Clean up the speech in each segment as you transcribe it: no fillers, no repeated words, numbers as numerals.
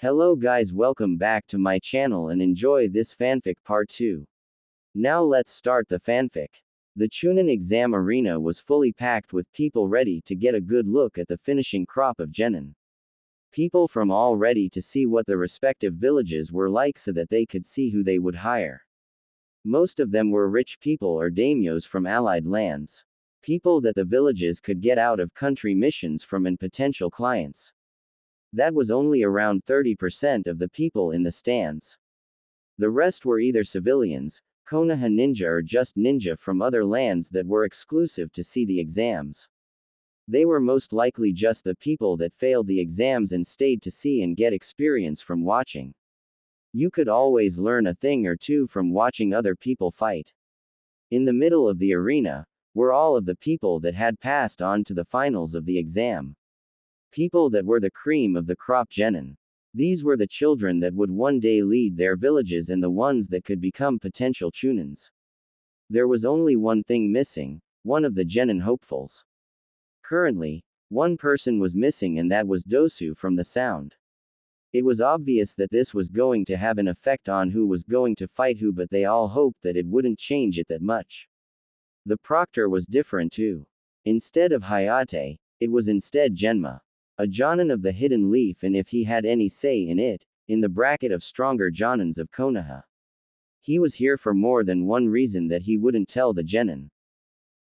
Hello guys, welcome back to my channel and enjoy this fanfic part 2. Now let's start the fanfic. The Chunin exam arena was fully packed with people ready to get a good look at the finishing crop of genin. People from all ready to see what the respective villages were like so that they could see who they would hire. Most of them were rich people or daimyos from allied lands. People that the villages could get out of country missions from and potential clients. That was only around 30% of the people in the stands. The rest were either civilians, Konoha ninja or just ninja from other lands that were exclusive to see the exams. They were most likely just the people that failed the exams and stayed to see and get experience from watching. You could always learn a thing or two from watching other people fight. In the middle of the arena were all of the people that had passed on to the finals of the exam. People that were the cream of the crop genin. These were the children that would one day lead their villages and the ones that could become potential chunins. There was only one thing missing, one of the genin hopefuls. Currently, one person was missing and that was Dosu from the sound. It was obvious that this was going to have an effect on who was going to fight who, but they all hoped that it wouldn't change it that much. The proctor was different too. Instead of Hayate, it was instead Genma. A Jonin of the Hidden Leaf, and if he had any say in it, in the bracket of stronger Jonins of Konoha. He was here for more than one reason that he wouldn't tell the genin.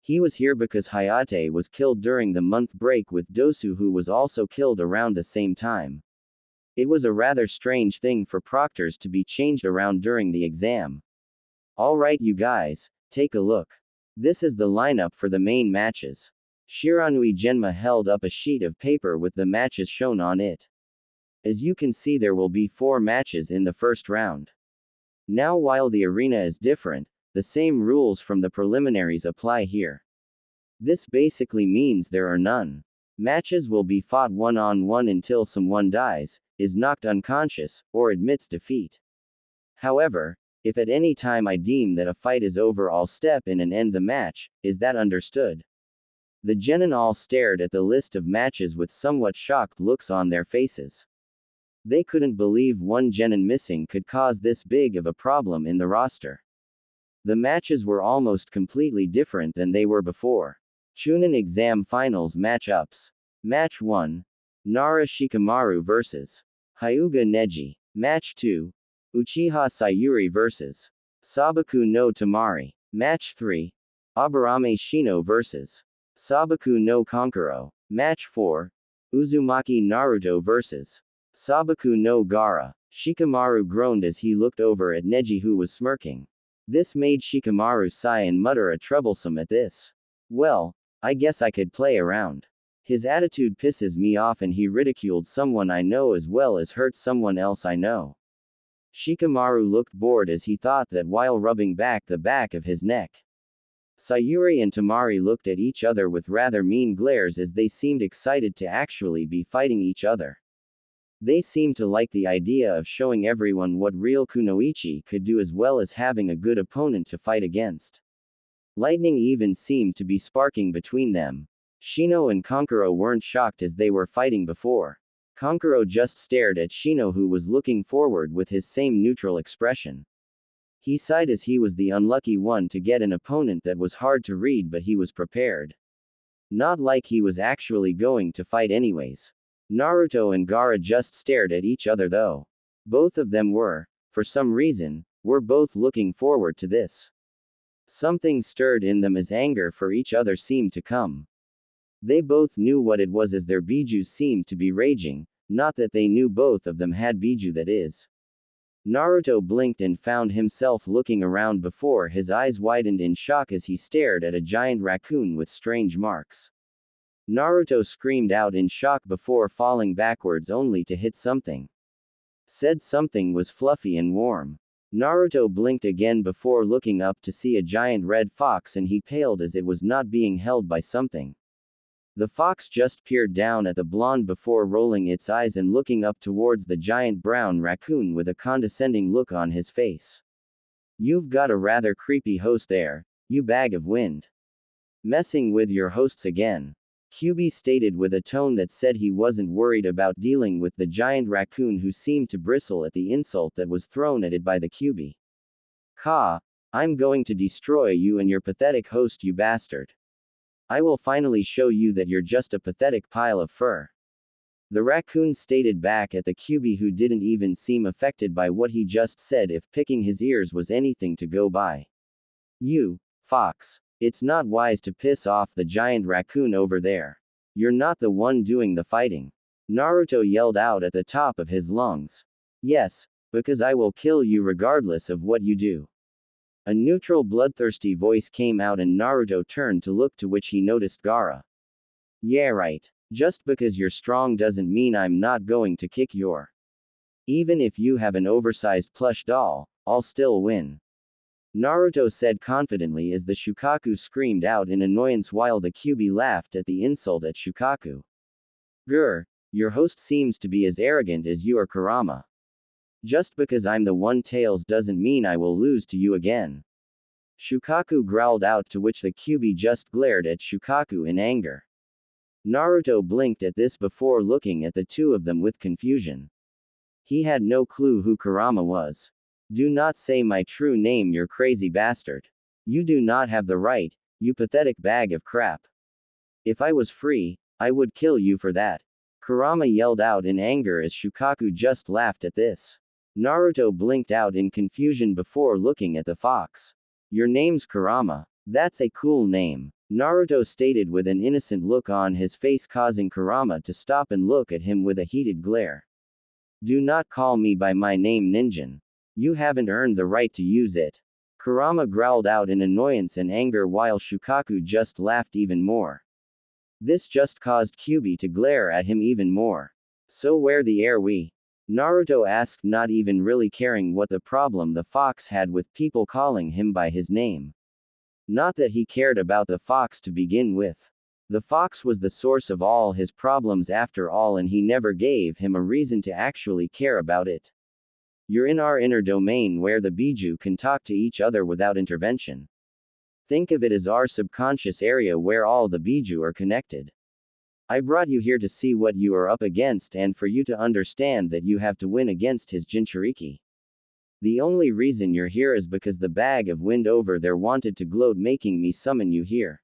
He was here because Hayate was killed during the month break with Dosu, who was also killed around the same time. It was a rather strange thing for proctors to be changed around during the exam. Alright you guys, take a look. This is the lineup for the main matches. Shiranui Genma held up a sheet of paper with the matches shown on it. As you can see, there will be 4 matches in the first round. Now while the arena is different, the same rules from the preliminaries apply here. This basically means there are none. Matches will be fought one-on-one until someone dies, is knocked unconscious, or admits defeat. However, if at any time I deem that a fight is over, I'll step in and end the match. Is that understood? The genin all stared at the list of matches with somewhat shocked looks on their faces. They couldn't believe one genin missing could cause this big of a problem in the roster. The matches were almost completely different than they were before. Chunin exam finals matchups. Match 1. Nara Shikamaru vs. Hyuga Neji. Match 2. Uchiha Sayuri vs. Sabaku no Tamari. Match 3. Aburame Shino vs. Sabaku no Kankuro. Match 4. Uzumaki Naruto vs. Sabaku no Gaara. Shikamaru groaned as he looked over at Neji, who was smirking. This made Shikamaru sigh and mutter a troublesome at this. Well, I guess I could play around. His attitude pisses me off and he ridiculed someone I know as well as hurt someone else I know. Shikamaru looked bored as he thought that while rubbing back the back of his neck. Sayuri and Tamari looked at each other with rather mean glares as they seemed excited to actually be fighting each other. They seemed to like the idea of showing everyone what real kunoichi could do as well as having a good opponent to fight against. Lightning even seemed to be sparking between them. Shino and Kankuro weren't shocked as they were fighting before. Kankuro just stared at Shino, who was looking forward with his same neutral expression. He sighed as he was the unlucky one to get an opponent that was hard to read, but he was prepared. Not like he was actually going to fight anyways. Naruto and Gaara just stared at each other though. Both of them were, for some reason, were both looking forward to this. Something stirred in them as anger for each other seemed to come. They both knew what it was as their bijus seemed to be raging, not that they knew both of them had biju, that is. Naruto blinked and found himself looking around before his eyes widened in shock as he stared at a giant raccoon with strange marks. Naruto screamed out in shock before falling backwards only to hit something. Said something was fluffy and warm. Naruto blinked again before looking up to see a giant red fox and he paled as it was not being held by something. The fox just peered down at the blonde before rolling its eyes and looking up towards the giant brown raccoon with a condescending look on his face. You've got a rather creepy host there, you bag of wind. Messing with your hosts again. Kyuubi stated with a tone that said he wasn't worried about dealing with the giant raccoon who seemed to bristle at the insult that was thrown at it by the Kyuubi. Ka, I'm going to destroy you and your pathetic host, you bastard. I will finally show you that you're just a pathetic pile of fur. The raccoon stated back at the Kyuubi, who didn't even seem affected by what he just said, if picking his ears was anything to go by. You, fox. It's not wise to piss off the giant raccoon over there. You're not the one doing the fighting. Naruto yelled out at the top of his lungs. Yes, because I will kill you regardless of what you do. A neutral, bloodthirsty voice came out and Naruto turned to look, to which he noticed Gaara. Yeah, right. Just because you're strong doesn't mean I'm not going to kick your. Even if you have an oversized plush doll, I'll still win. Naruto said confidently as the Shukaku screamed out in annoyance while the Kyuubi laughed at the insult at Shukaku. Grr, your host seems to be as arrogant as you are, Kurama. Just because I'm the one tails doesn't mean I will lose to you again. Shukaku growled out, to which the Kyuubi just glared at Shukaku in anger. Naruto blinked at this before looking at the two of them with confusion. He had no clue who Kurama was. Do not say my true name, you crazy bastard. You do not have the right, you pathetic bag of crap. If I was free, I would kill you for that. Kurama yelled out in anger as Shukaku just laughed at this. Naruto blinked out in confusion before looking at the fox. Your name's Kurama. That's a cool name, Naruto stated with an innocent look on his face, causing Kurama to stop and look at him with a heated glare. Do not call me by my name, Ninjin. You haven't earned the right to use it. Kurama growled out in annoyance and anger while Shukaku just laughed even more. This just caused Kyuubi to glare at him even more. So where the are we? Naruto asked, not even really caring what the problem the fox had with people calling him by his name. Not that he cared about the fox to begin with. The fox was the source of all his problems after all, and he never gave him a reason to actually care about it. You're in our inner domain where the Biju can talk to each other without intervention. Think of it as our subconscious area where all the Biju are connected. I brought you here to see what you are up against and for you to understand that you have to win against his Jinchuriki. The only reason you're here is because the bag of wind over there wanted to gloat, making me summon you here.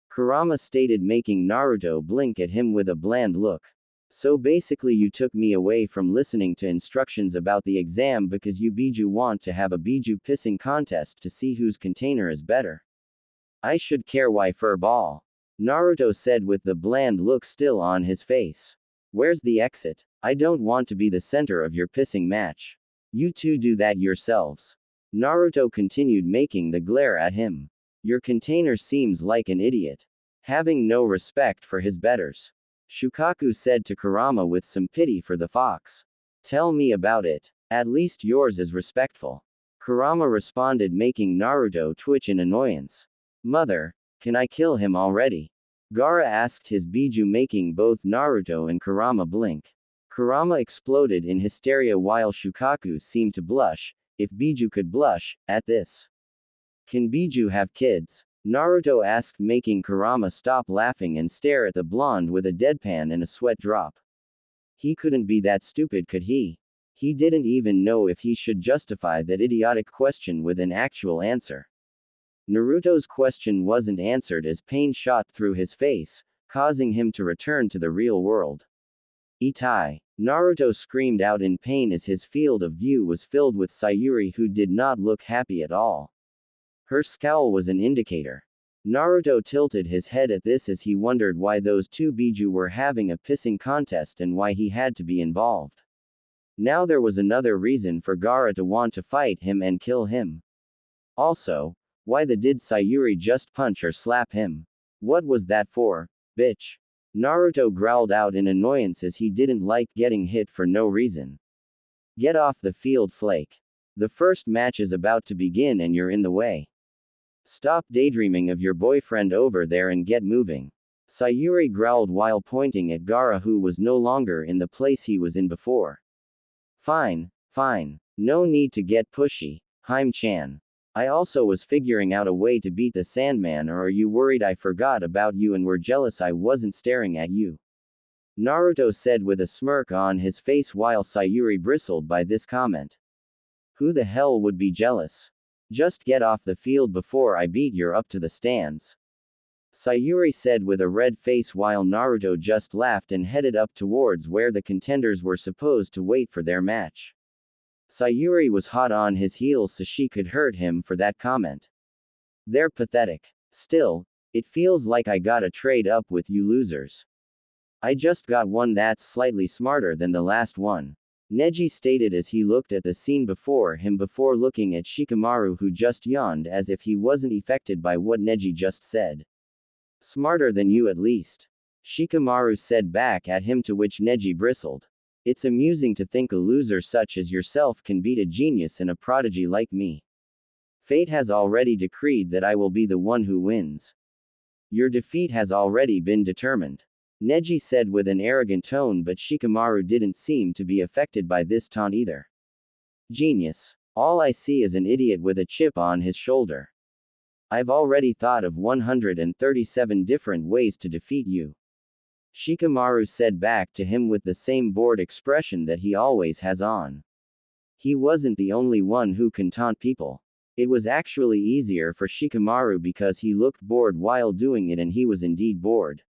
Kurama stated, making Naruto blink at him with a bland look. So basically you took me away from listening to instructions about the exam because you Biju want to have a Biju pissing contest to see whose container is better. I should care why, fur ball. Naruto said with the bland look still on his face. Where's the exit? I don't want to be the center of your pissing match. You two do that yourselves. Naruto continued, making the glare at him. Your container seems like an idiot. Having no respect for his betters. Shukaku said to Kurama with some pity for the fox. Tell me about it. At least yours is respectful. Kurama responded, making Naruto twitch in annoyance. Mother, can I kill him already? Gaara asked his Biju, making both Naruto and Kurama blink. Kurama exploded in hysteria while Shukaku seemed to blush, if Biju could blush, at this. Can Biju have kids? Naruto asked, making Kurama stop laughing and stare at the blonde with a deadpan and a sweat drop. He couldn't be that stupid, could he? He didn't even know if he should justify that idiotic question with an actual answer. Naruto's question wasn't answered as pain shot through his face, causing him to return to the real world. Itai! Naruto screamed out in pain as his field of view was filled with Sayuri, who did not look happy at all. Her scowl was an indicator. Naruto tilted his head at this as he wondered why those two Biju were having a pissing contest and why he had to be involved. Now there was another reason for Gaara to want to fight him and kill him. Also, why did Sayuri just punch or slap him? What was that for, bitch? Naruto growled out in annoyance as he didn't like getting hit for no reason. Get off the field, flake. The first match is about to begin and you're in the way. Stop daydreaming of your boyfriend over there and get moving. Sayuri growled while pointing at Gaara, who was no longer in the place he was in before. Fine, fine. No need to get pushy, Haim-chan. I also was figuring out a way to beat the Sandman, or are you worried I forgot about you and were jealous I wasn't staring at you? Naruto said with a smirk on his face while Sayuri bristled by this comment. Who the hell would be jealous? Just get off the field before I beat you up to the stands. Sayuri said with a red face while Naruto just laughed and headed up towards where the contenders were supposed to wait for their match. Sayuri was hot on his heels so she could hurt him for that comment. They're pathetic. Still, it feels like I gotta trade up with you losers. I just got one that's slightly smarter than the last one. Neji stated as he looked at the scene before him before looking at Shikamaru, who just yawned as if he wasn't affected by what Neji just said. Smarter than you at least. Shikamaru said back at him, to which Neji bristled. It's amusing to think a loser such as yourself can beat a genius and a prodigy like me. Fate has already decreed that I will be the one who wins. Your defeat has already been determined. Neji said with an arrogant tone, but Shikamaru didn't seem to be affected by this taunt either. Genius. All I see is an idiot with a chip on his shoulder. I've already thought of 137 different ways to defeat you. Shikamaru said back to him with the same bored expression that he always has on. He wasn't the only one who can taunt people. It was actually easier for Shikamaru because he looked bored while doing it, and he was indeed bored.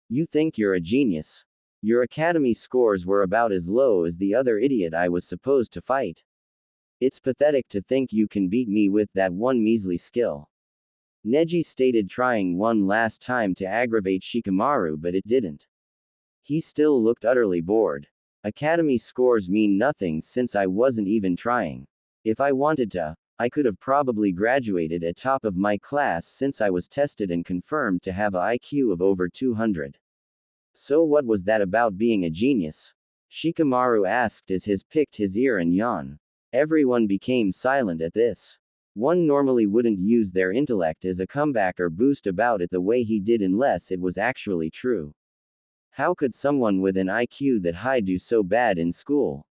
You think you're a genius? Your academy scores were about as low as the other idiot I was supposed to fight. It's pathetic to think you can beat me with that one measly skill. Neji stated, trying one last time to aggravate Shikamaru, but it didn't. He still looked utterly bored. Academy scores mean nothing since I wasn't even trying. If I wanted to, I could have probably graduated at top of my class since I was tested and confirmed to have a IQ of over 200. So what was that about being a genius? Shikamaru asked as his picked his ear and yawned. Everyone became silent at this. One normally wouldn't use their intellect as a comeback or boost about it the way he did unless it was actually true. How could someone with an IQ that high do so bad in school?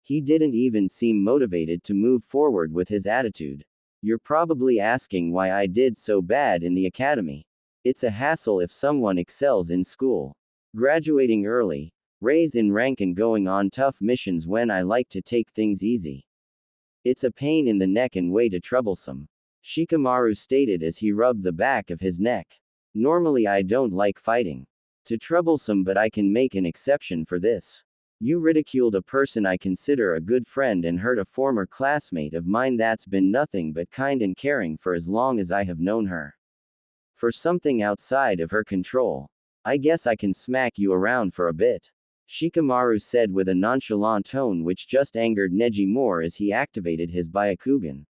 He didn't even seem motivated to move forward with his attitude. You're probably asking why I did so bad in the academy. It's a hassle if someone excels in school. Graduating early, raise in rank, and going on tough missions when I like to take things easy. It's a pain in the neck and way too troublesome. Shikamaru stated as he rubbed the back of his neck. Normally I don't like fighting. Too troublesome, but I can make an exception for this. You ridiculed a person I consider a good friend and hurt a former classmate of mine that's been nothing but kind and caring for as long as I have known her. For something outside of her control, I guess I can smack you around for a bit. Shikamaru said with a nonchalant tone, which just angered Neji more as he activated his Byakugan.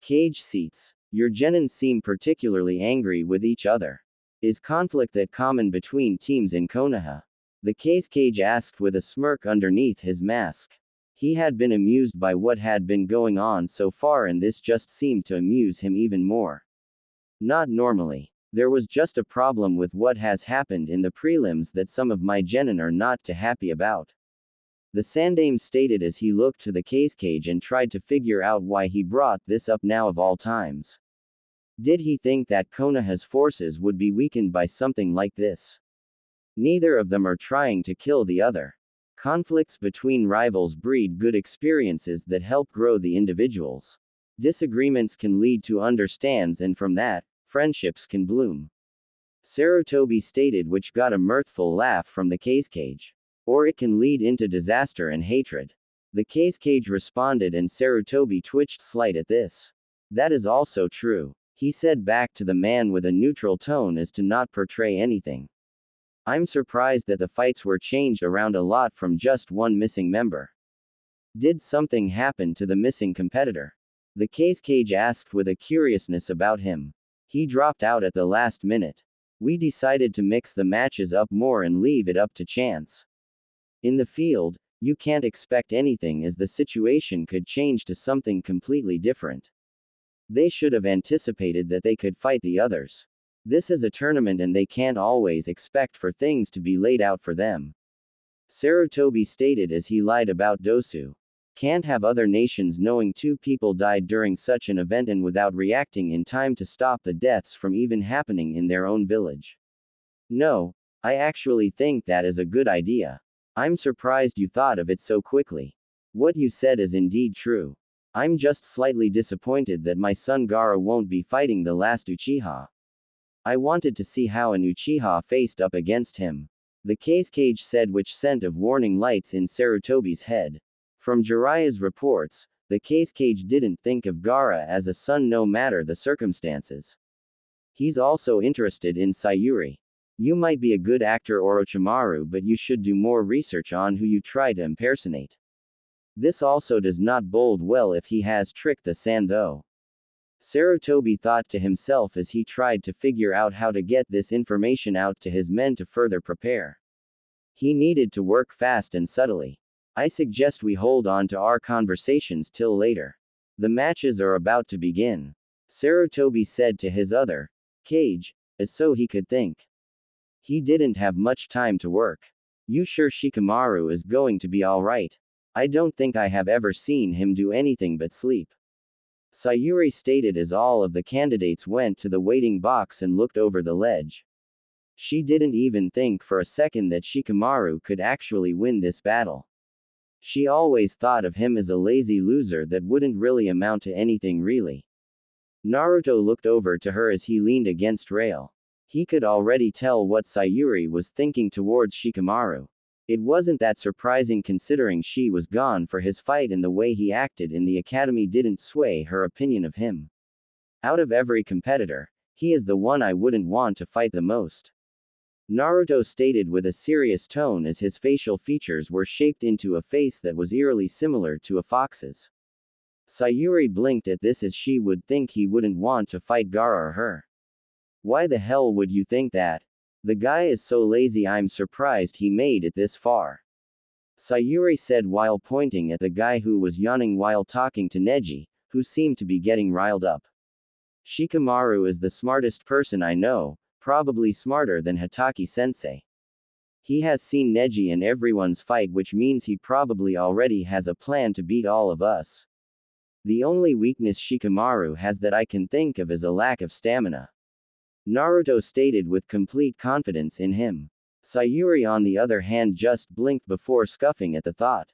Cage seats. Your genin seem particularly angry with each other. Is conflict that common between teams in Konoha? The Kage asked with a smirk underneath his mask. He had been amused by what had been going on so far, and this just seemed to amuse him even more. Not normally. There was just a problem with what has happened in the prelims that some of my genin are not too happy about. The Sandaime stated as he looked to the Kage and tried to figure out why he brought this up now of all times. Did he think that Konoha's forces would be weakened by something like this? Neither of them are trying to kill the other. Conflicts between rivals breed good experiences that help grow the individuals. Disagreements can lead to understands, and from that, friendships can bloom. Sarutobi stated, which got a mirthful laugh from the Kage. Or it can lead into disaster and hatred. The Kage responded, and Sarutobi twitched slight at this. That is also true. He said back to the man with a neutral tone as to not portray anything. I'm surprised that the fights were changed around a lot from just one missing member. Did something happen to the missing competitor? The Kage asked with a curiousness about him. He dropped out at the last minute. We decided to mix the matches up more and leave it up to chance. In the field, you can't expect anything as the situation could change to something completely different. They should have anticipated that they could fight the others. This is a tournament and they can't always expect for things to be laid out for them. Sarutobi stated as he lied about Dosu. Can't have other nations knowing two people died during such an event and without reacting in time to stop the deaths from even happening in their own village. No, I actually think that is a good idea. I'm surprised you thought of it so quickly. What you said is indeed true. I'm just slightly disappointed that my son Gaara won't be fighting the last Uchiha. I wanted to see how an Uchiha faced up against him. The Kazekage said, which sent of warning lights in Sarutobi's head. From Jiraiya's reports, the Kazekage didn't think of Gaara as a son no matter the circumstances. He's also interested in Sayuri. You might be a good actor Orochimaru, but you should do more research on who you try to impersonate. This also does not bode well if he has tricked the San though. Sarutobi thought to himself as he tried to figure out how to get this information out to his men to further prepare. He needed to work fast and subtly. I suggest we hold on to our conversations till later. The matches are about to begin. Sarutobi said to his other cage, as so he could think. He didn't have much time to work. You sure Shikamaru is going to be alright? I don't think I have ever seen him do anything but sleep. Sayuri stated as all of the candidates went to the waiting box and looked over the ledge. She didn't even think for a second that Shikamaru could actually win this battle. She always thought of him as a lazy loser that wouldn't really amount to anything really. Naruto looked over to her as he leaned against rail. He could already tell what Sayuri was thinking towards Shikamaru. It wasn't that surprising considering she was gone for his fight, and the way he acted in the academy didn't sway her opinion of him. Out of every competitor, he is the one I wouldn't want to fight the most. Naruto stated with a serious tone as his facial features were shaped into a face that was eerily similar to a fox's. Sayuri blinked at this as she would think he wouldn't want to fight Gaara or her. Why the hell would you think that? The guy is so lazy, I'm surprised he made it this far. Sayuri said while pointing at the guy who was yawning while talking to Neji, who seemed to be getting riled up. Shikamaru is the smartest person I know, probably smarter than Hatake-sensei. He has seen Neji and everyone's fight, which means he probably already has a plan to beat all of us. The only weakness Shikamaru has that I can think of is a lack of stamina. Naruto stated with complete confidence in him. Sayuri on the other hand just blinked before scoffing at the thought.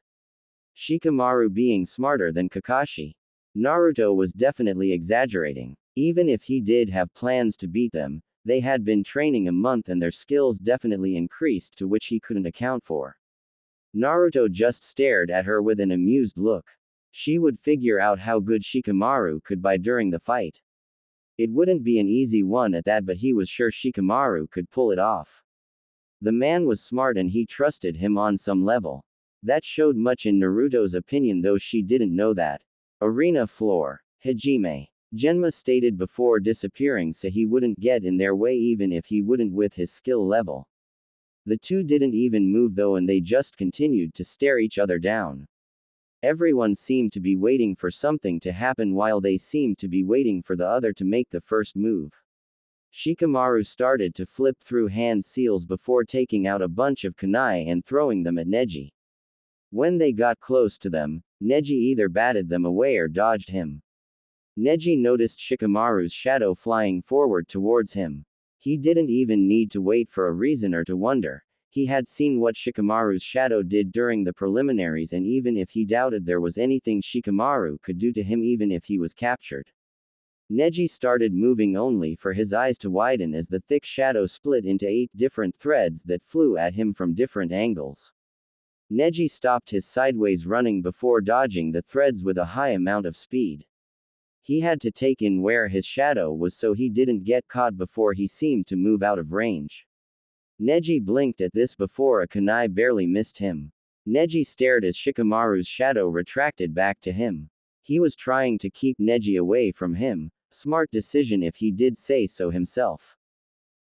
Shikamaru being smarter than Kakashi. Naruto was definitely exaggerating. Even if he did have plans to beat them, they had been training a month and their skills definitely increased, to which he couldn't account for. Naruto just stared at her with an amused look. She would figure out how good Shikamaru could be during the fight. It wouldn't be an easy one at that, but he was sure Shikamaru could pull it off. The man was smart and he trusted him on some level. That showed much in Naruto's opinion, though she didn't know that. Arena floor. Hajime. Genma stated before disappearing so he wouldn't get in their way even if he wouldn't with his skill level. The two didn't even move though, and they just continued to stare each other down. Everyone seemed to be waiting for something to happen while they seemed to be waiting for the other to make the first move. Shikamaru started to flip through hand seals before taking out a bunch of kunai and throwing them at Neji. When they got close to them, Neji either batted them away or dodged him. Neji noticed Shikamaru's shadow flying forward towards him. He didn't even need to wait for a reason or to wonder. He had seen what Shikamaru's shadow did during the preliminaries, and even if he doubted there was anything Shikamaru could do to him even if he was captured. Neji started moving only for his eyes to widen as the thick shadow split into 8 different threads that flew at him from different angles. Neji stopped his sideways running before dodging the threads with a high amount of speed. He had to take in where his shadow was so he didn't get caught before he seemed to move out of range. Neji blinked at this before a kunai barely missed him. Neji stared as Shikamaru's shadow retracted back to him. He was trying to keep Neji away from him. Smart decision if he did say so himself.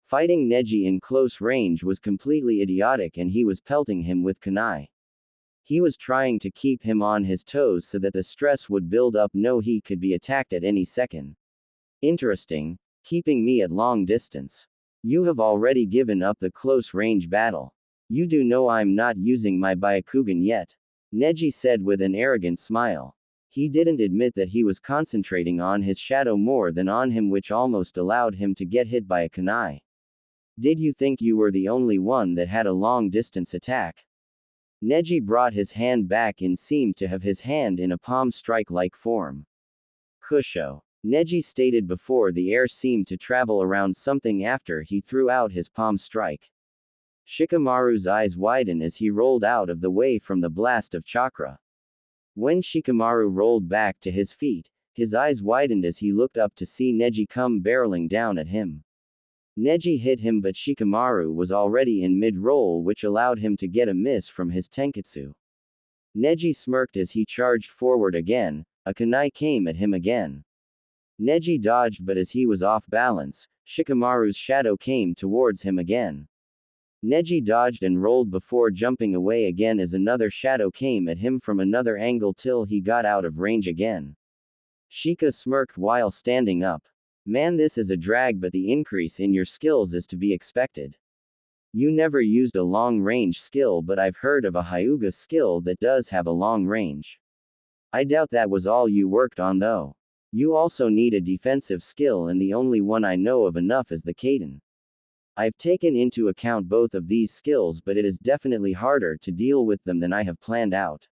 Fighting Neji in close range was completely idiotic and he was pelting him with kunai. He was trying to keep him on his toes so that the stress would build up. No, he could be attacked at any second. Interesting, keeping me at long distance. You have already given up the close range battle. You do know I'm not using my Byakugan yet. Neji said with an arrogant smile. He didn't admit that he was concentrating on his shadow more than on him, which almost allowed him to get hit by a kunai. Did you think you were the only one that had a long-distance attack? Neji brought his hand back and seemed to have his hand in a palm strike-like form. Kusho. Neji stated before the air seemed to travel around something after he threw out his palm strike. Shikamaru's eyes widened as he rolled out of the way from the blast of chakra. When Shikamaru rolled back to his feet, his eyes widened as he looked up to see Neji come barreling down at him. Neji hit him, but Shikamaru was already in mid-roll, which allowed him to get a miss from his tenketsu. Neji smirked as he charged forward again. A kunai came at him again. Neji dodged, but as he was off balance, Shikamaru's shadow came towards him again. Neji dodged and rolled before jumping away again as another shadow came at him from another angle till he got out of range again. Shika smirked while standing up. Man, this is a drag, but the increase in your skills is to be expected. You never used a long-range skill, but I've heard of a Hyuga skill that does have a long range. I doubt that was all you worked on though. You also need a defensive skill, and the only one I know of enough is the Kaden. I've taken into account both of these skills, but it is definitely harder to deal with them than I have planned out.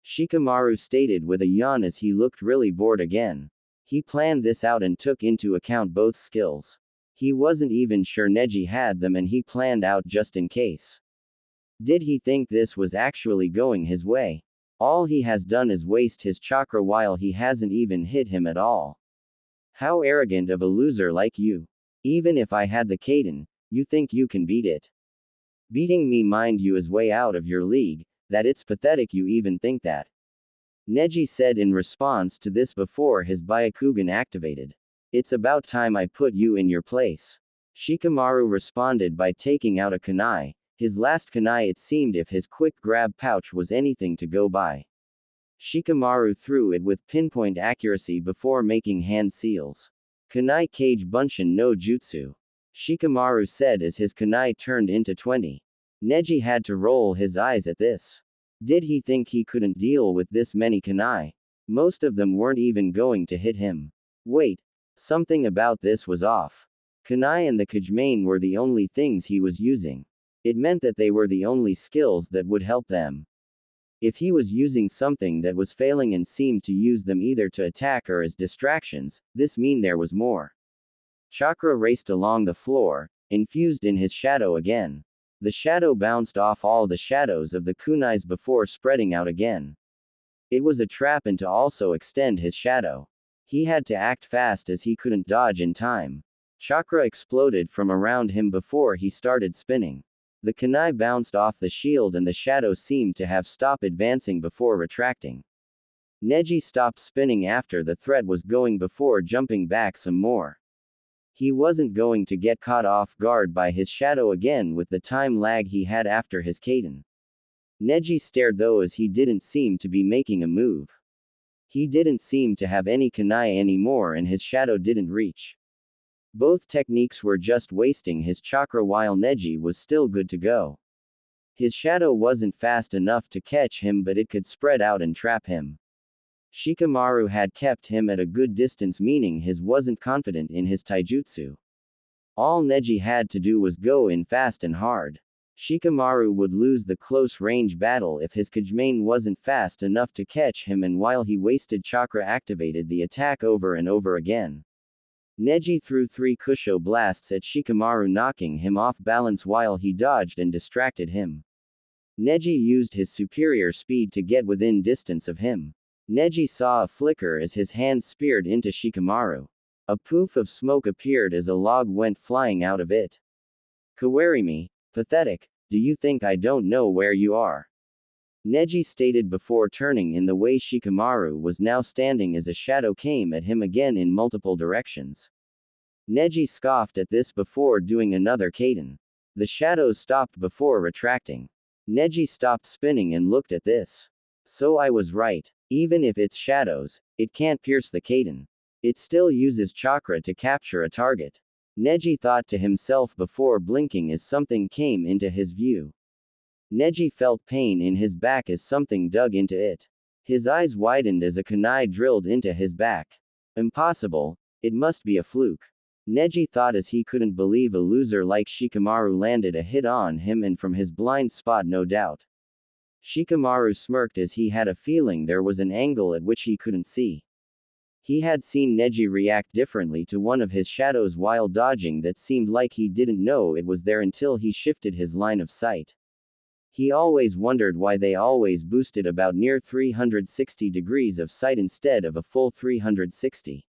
Shikamaru stated with a yawn as he looked really bored again. He planned this out and took into account both skills. He wasn't even sure Neji had them, and he planned out just in case. Did he think this was actually going his way? All he has done is waste his chakra while he hasn't even hit him at all. How arrogant of a loser like you. Even if I had the Kaden, you think you can beat it? Beating me, mind you, is way out of your league. That it's pathetic you even think that. Neji said in response to this before his Byakugan activated. It's about time I put you in your place. Shikamaru responded by taking out a kunai, his last kunai it seemed, if his quick grab pouch was anything to go by. Shikamaru threw it with pinpoint accuracy before making hand seals. Kunai Kage Bunshin no Jutsu. Shikamaru said as his kunai turned into 20. Neji had to roll his eyes at this. Did he think he couldn't deal with this many kunai? Most of them weren't even going to hit him. Wait. Something about this was off. Kunai and the Kajmane were the only things he was using. It meant that they were the only skills that would help them. If he was using something that was failing and seemed to use them either to attack or as distractions, this meant there was more. Chakra raced along the floor, infused in his shadow again. The shadow bounced off all the shadows of the kunais before spreading out again. It was a trap, and to also extend his shadow, he had to act fast as he couldn't dodge in time. Chakra exploded from around him before he started spinning. The kunai bounced off the shield and the shadow seemed to have stopped advancing before retracting. Neji stopped spinning after the threat was going before jumping back some more. He wasn't going to get caught off guard by his shadow again with the time lag he had after his Kaden. Neji stared though as he didn't seem to be making a move. He didn't seem to have any kunai anymore and his shadow didn't reach. Both techniques were just wasting his chakra while Neji was still good to go. His shadow wasn't fast enough to catch him, but it could spread out and trap him. Shikamaru had kept him at a good distance, meaning he wasn't confident in his taijutsu. All Neji had to do was go in fast and hard. Shikamaru would lose the close-range battle if his Kajmane wasn't fast enough to catch him, and while he wasted chakra activated the attack over and over again. Neji threw 3 Kusho blasts at Shikamaru, knocking him off balance while he dodged and distracted him. Neji used his superior speed to get within distance of him. Neji saw a flicker as his hand speared into Shikamaru. A poof of smoke appeared as a log went flying out of it. Kawarimi, pathetic, do you think I don't know where you are? Neji stated before turning in the way Shikamaru was now standing as a shadow came at him again in multiple directions. Neji scoffed at this before doing another Kaden. The shadows stopped before retracting. Neji stopped spinning and looked at this. So I was right. Even if it's shadows, it can't pierce the Kaden. It still uses chakra to capture a target. Neji thought to himself before blinking as something came into his view. Neji felt pain in his back as something dug into it. His eyes widened as a kunai drilled into his back. Impossible, it must be a fluke. Neji thought as he couldn't believe a loser like Shikamaru landed a hit on him, and from his blind spot no doubt. Shikamaru smirked as he had a feeling there was an angle at which he couldn't see. He had seen Neji react differently to one of his shadows while dodging that seemed like he didn't know it was there until he shifted his line of sight. He always wondered why they always boosted about near 360 degrees of sight instead of a full 360.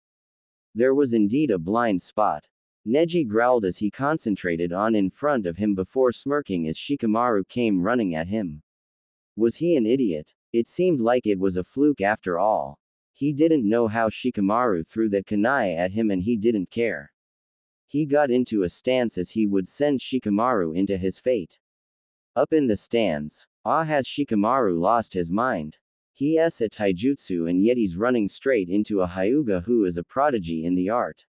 There was indeed a blind spot. Neji growled as he concentrated on in front of him before smirking as Shikamaru came running at him. Was he an idiot? It seemed like it was a fluke after all. He didn't know how Shikamaru threw that kunai at him and he didn't care. He got into a stance as he would send Shikamaru into his fate. Up in the stands, has Shikamaru lost his mind? He's a taijutsu and yet he's running straight into a Hyuga who is a prodigy in the art.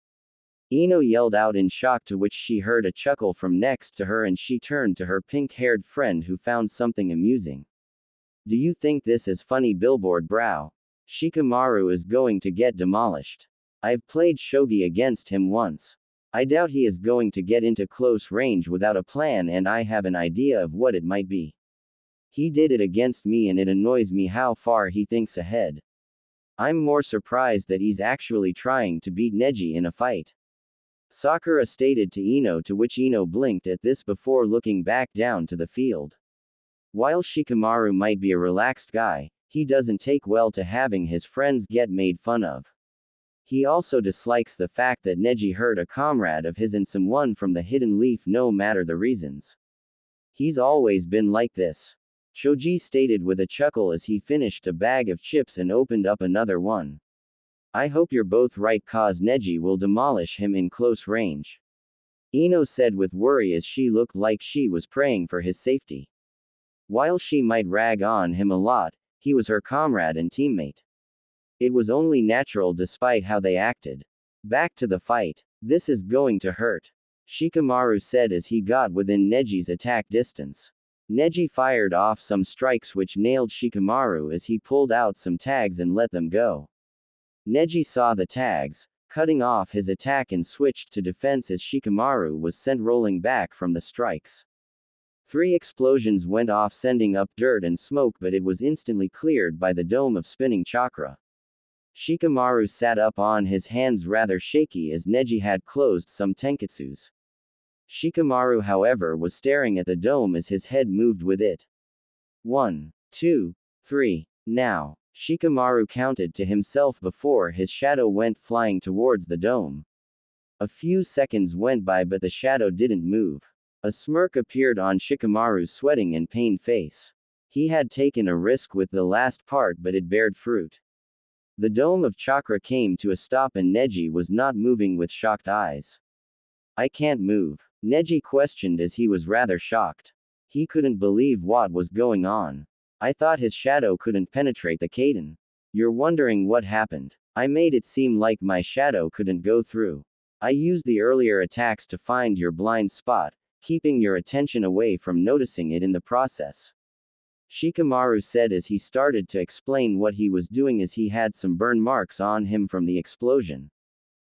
Ino yelled out in shock, to which she heard a chuckle from next to her and she turned to her pink-haired friend who found something amusing. Do you think this is funny, billboard brow? Shikamaru is going to get demolished. I've played shogi against him once. I doubt he is going to get into close range without a plan, and I have an idea of what it might be. He did it against me and it annoys me how far he thinks ahead. I'm more surprised that he's actually trying to beat Neji in a fight. Sakura stated to Ino, to which Ino blinked at this before looking back down to the field. While Shikamaru might be a relaxed guy, he doesn't take well to having his friends get made fun of. He also dislikes the fact that Neji hurt a comrade of his and someone from the Hidden Leaf, no matter the reasons. He's always been like this. Choji stated with a chuckle as he finished a bag of chips and opened up another one. I hope you're both right, cause Neji will demolish him in close range. Ino said with worry as she looked like she was praying for his safety. While she might rag on him a lot, he was her comrade and teammate. It was only natural despite how they acted. Back to the fight. This is going to hurt, Shikamaru said as he got within Neji's attack distance. Neji fired off some strikes which nailed Shikamaru as he pulled out some tags and let them go. Neji saw the tags, cutting off his attack and switched to defense as Shikamaru was sent rolling back from the strikes. 3 explosions went off, sending up dirt and smoke, but it was instantly cleared by the dome of spinning chakra. Shikamaru sat up on his hands rather shaky as Neji had closed some tenketsus. Shikamaru, however, was staring at the dome as his head moved with it. 1, 2, 3, now, Shikamaru counted to himself before his shadow went flying towards the dome. A few seconds went by but the shadow didn't move. A smirk appeared on Shikamaru's sweating and pained face. He had taken a risk with the last part, but it bared fruit. The dome of chakra came to a stop and Neji was not moving with shocked eyes. I can't move, Neji questioned as he was rather shocked. He couldn't believe what was going on. I thought his shadow couldn't penetrate the Kaiden. You're wondering what happened. I made it seem like my shadow couldn't go through. I used the earlier attacks to find your blind spot, keeping your attention away from noticing it in the process. Shikamaru said as he started to explain what he was doing as he had some burn marks on him from the explosion.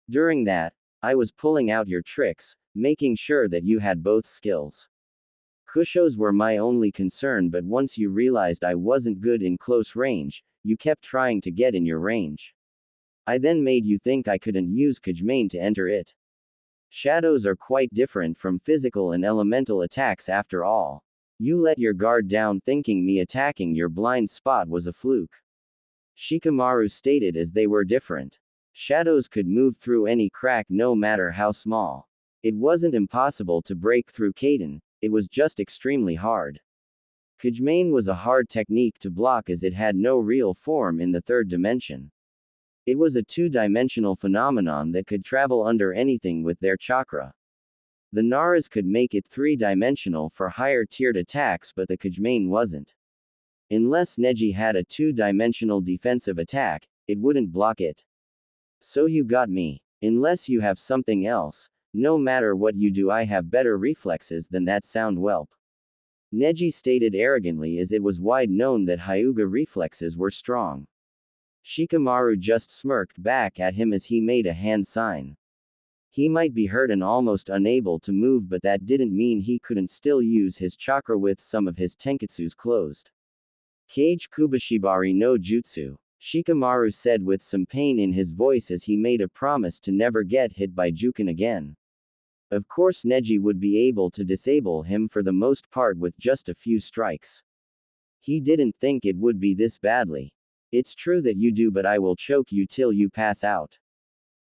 During that, I was pulling out your tricks, making sure that you had both skills. Kushos were my only concern, but once you realized I wasn't good in close range, you kept trying to get in your range. I then made you think I couldn't use Kajmane to enter it. Shadows are quite different from physical and elemental attacks after all. You let your guard down thinking me attacking your blind spot was a fluke. Shikamaru stated as they were different. Shadows could move through any crack no matter how small. It wasn't impossible to break through Kaiden, it was just extremely hard. Kajmane was a hard technique to block as it had no real form in the third dimension. It was a two-dimensional phenomenon that could travel under anything with their chakra. The Naras could make it three-dimensional for higher-tiered attacks, but the Kajmane wasn't. Unless Neji had a two-dimensional defensive attack, it wouldn't block it. So you got me. Unless you have something else, no matter what you do I have better reflexes than that sound whelp. Neji stated arrogantly as it was wide known that Hyuga reflexes were strong. Shikamaru just smirked back at him as he made a hand sign. He might be hurt and almost unable to move, but that didn't mean he couldn't still use his chakra with some of his tenketsus closed. Kage Kubashibari no Jutsu, Shikamaru said with some pain in his voice as he made a promise to never get hit by Jukin again. Of course Neji would be able to disable him for the most part with just a few strikes. He didn't think it would be this badly. It's true that you do, but I will choke you till you pass out.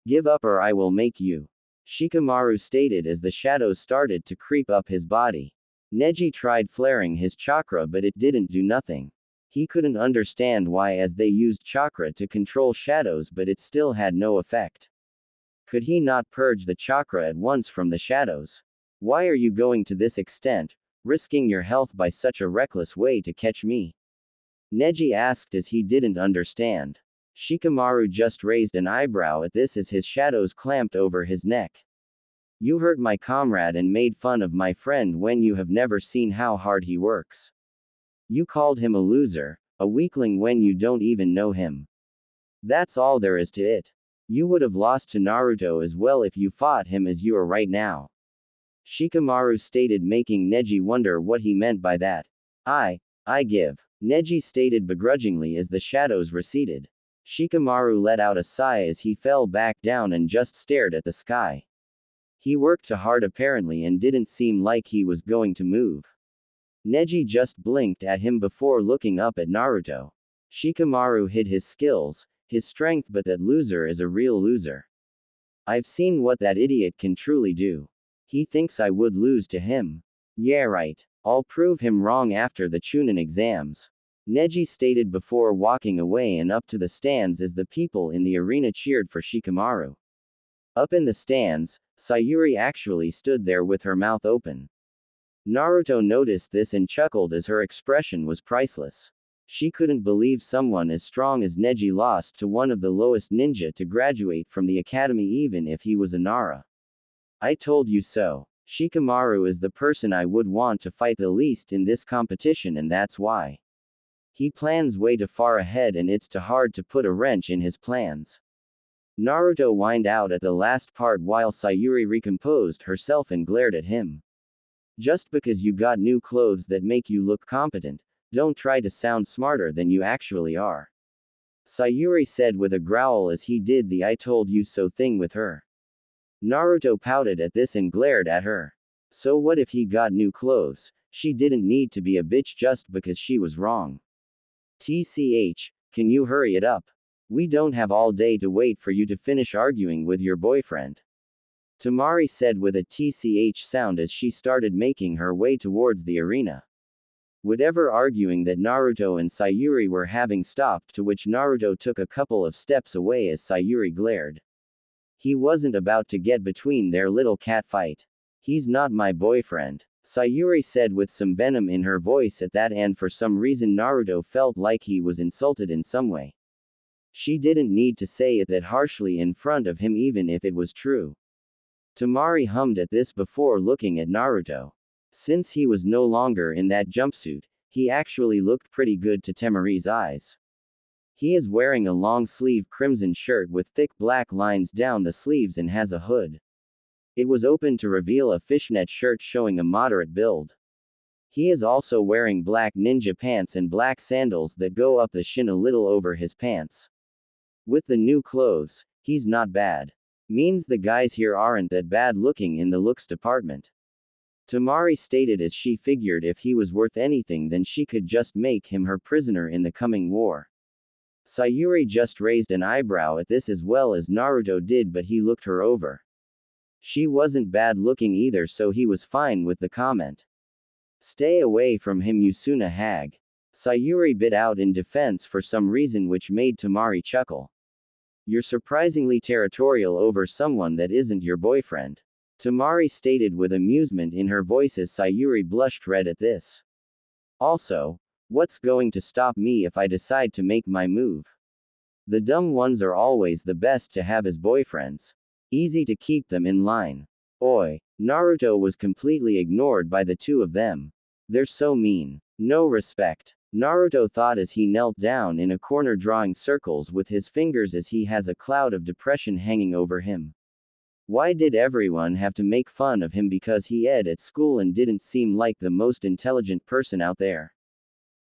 Give up or I will make you. Shikamaru stated as the shadows started to creep up his body. Neji tried flaring his chakra, but it didn't do nothing. He couldn't understand why, as they used chakra to control shadows, but it still had no effect. Could he not purge the chakra at once from the shadows? Why are you going to this extent, risking your health by such a reckless way to catch me? Neji asked as he didn't understand. Shikamaru just raised an eyebrow at this as his shadows clamped over his neck. You hurt my comrade and made fun of my friend when you have never seen how hard he works. You called him a loser, a weakling when you don't even know him. That's all there is to it. You would have lost to Naruto as well if you fought him as you are right now. Shikamaru stated, making Neji wonder what he meant by that. I give. Neji stated begrudgingly as the shadows receded. Shikamaru let out a sigh as he fell back down and just stared at the sky. He worked hard apparently and didn't seem like he was going to move. Neji just blinked at him before looking up at Naruto. Shikamaru hid his skills, his strength, but that loser is a real loser. I've seen what that idiot can truly do. He thinks I would lose to him. Yeah, right. I'll prove him wrong after the Chunin exams. Neji stated before walking away and up to the stands as the people in the arena cheered for Shikamaru. Up in the stands, Sayuri actually stood there with her mouth open. Naruto noticed this and chuckled as her expression was priceless. She couldn't believe someone as strong as Neji lost to one of the lowest ninja to graduate from the academy even if he was a Nara. I told you so. Shikamaru is the person I would want to fight the least in this competition, and that's why. He plans way too far ahead and it's too hard to put a wrench in his plans. Naruto whined out at the last part while Sayuri recomposed herself and glared at him. Just because you got new clothes that make you look competent, don't try to sound smarter than you actually are. Sayuri said with a growl as he did the I told you so thing with her. Naruto pouted at this and glared at her. So what if he got new clothes? She didn't need to be a bitch just because she was wrong. TCH, can you hurry it up? We don't have all day to wait for you to finish arguing with your boyfriend. Tamari said with a TCH sound as she started making her way towards the arena. Whatever arguing that Naruto and Sayuri were having stopped, to which Naruto took a couple of steps away as Sayuri glared. He wasn't about to get between their little cat fight. He's not my boyfriend, Sayuri said with some venom in her voice at that, and for some reason Naruto felt like he was insulted in some way. She didn't need to say it that harshly in front of him even if it was true. Tamari hummed at this before looking at Naruto. Since he was no longer in that jumpsuit, he actually looked pretty good to Tamari's eyes. He is wearing a long-sleeve crimson shirt with thick black lines down the sleeves and has a hood. It was open to reveal a fishnet shirt showing a moderate build. He is also wearing black ninja pants and black sandals that go up the shin a little over his pants. With the new clothes, he's not bad. Means the guys here aren't that bad looking in the looks department. Tamari stated as she figured if he was worth anything then she could just make him her prisoner in the coming war. Sayuri just raised an eyebrow at this as well as Naruto did, but he looked her over. She wasn't bad looking either, so he was fine with the comment. Stay away from him, you Suna hag. Sayuri bit out in defense for some reason, which made Tamari chuckle. You're surprisingly territorial over someone that isn't your boyfriend. Tamari stated with amusement in her voice as Sayuri blushed red at this. Also, what's going to stop me if I decide to make my move? The dumb ones are always the best to have as boyfriends. Easy to keep them in line. Oi. Naruto was completely ignored by the two of them. They're so mean. No respect. Naruto thought as he knelt down in a corner drawing circles with his fingers as he has a cloud of depression hanging over him. Why did everyone have to make fun of him because he ed at school and didn't seem like the most intelligent person out there?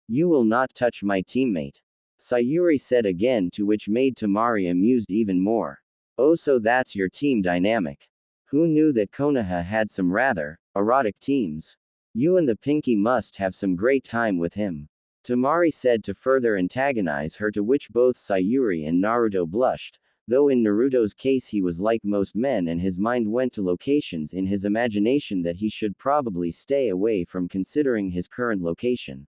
You will not touch my teammate. Sayuri said again, to which made Temari amused even more. Oh, so that's your team dynamic. Who knew that Konoha had some rather erotic teams? You and the Pinky must have some great time with him. Temari said to further antagonize her, to which both Sayuri and Naruto blushed, though in Naruto's case he was like most men and his mind went to locations in his imagination that he should probably stay away from considering his current location.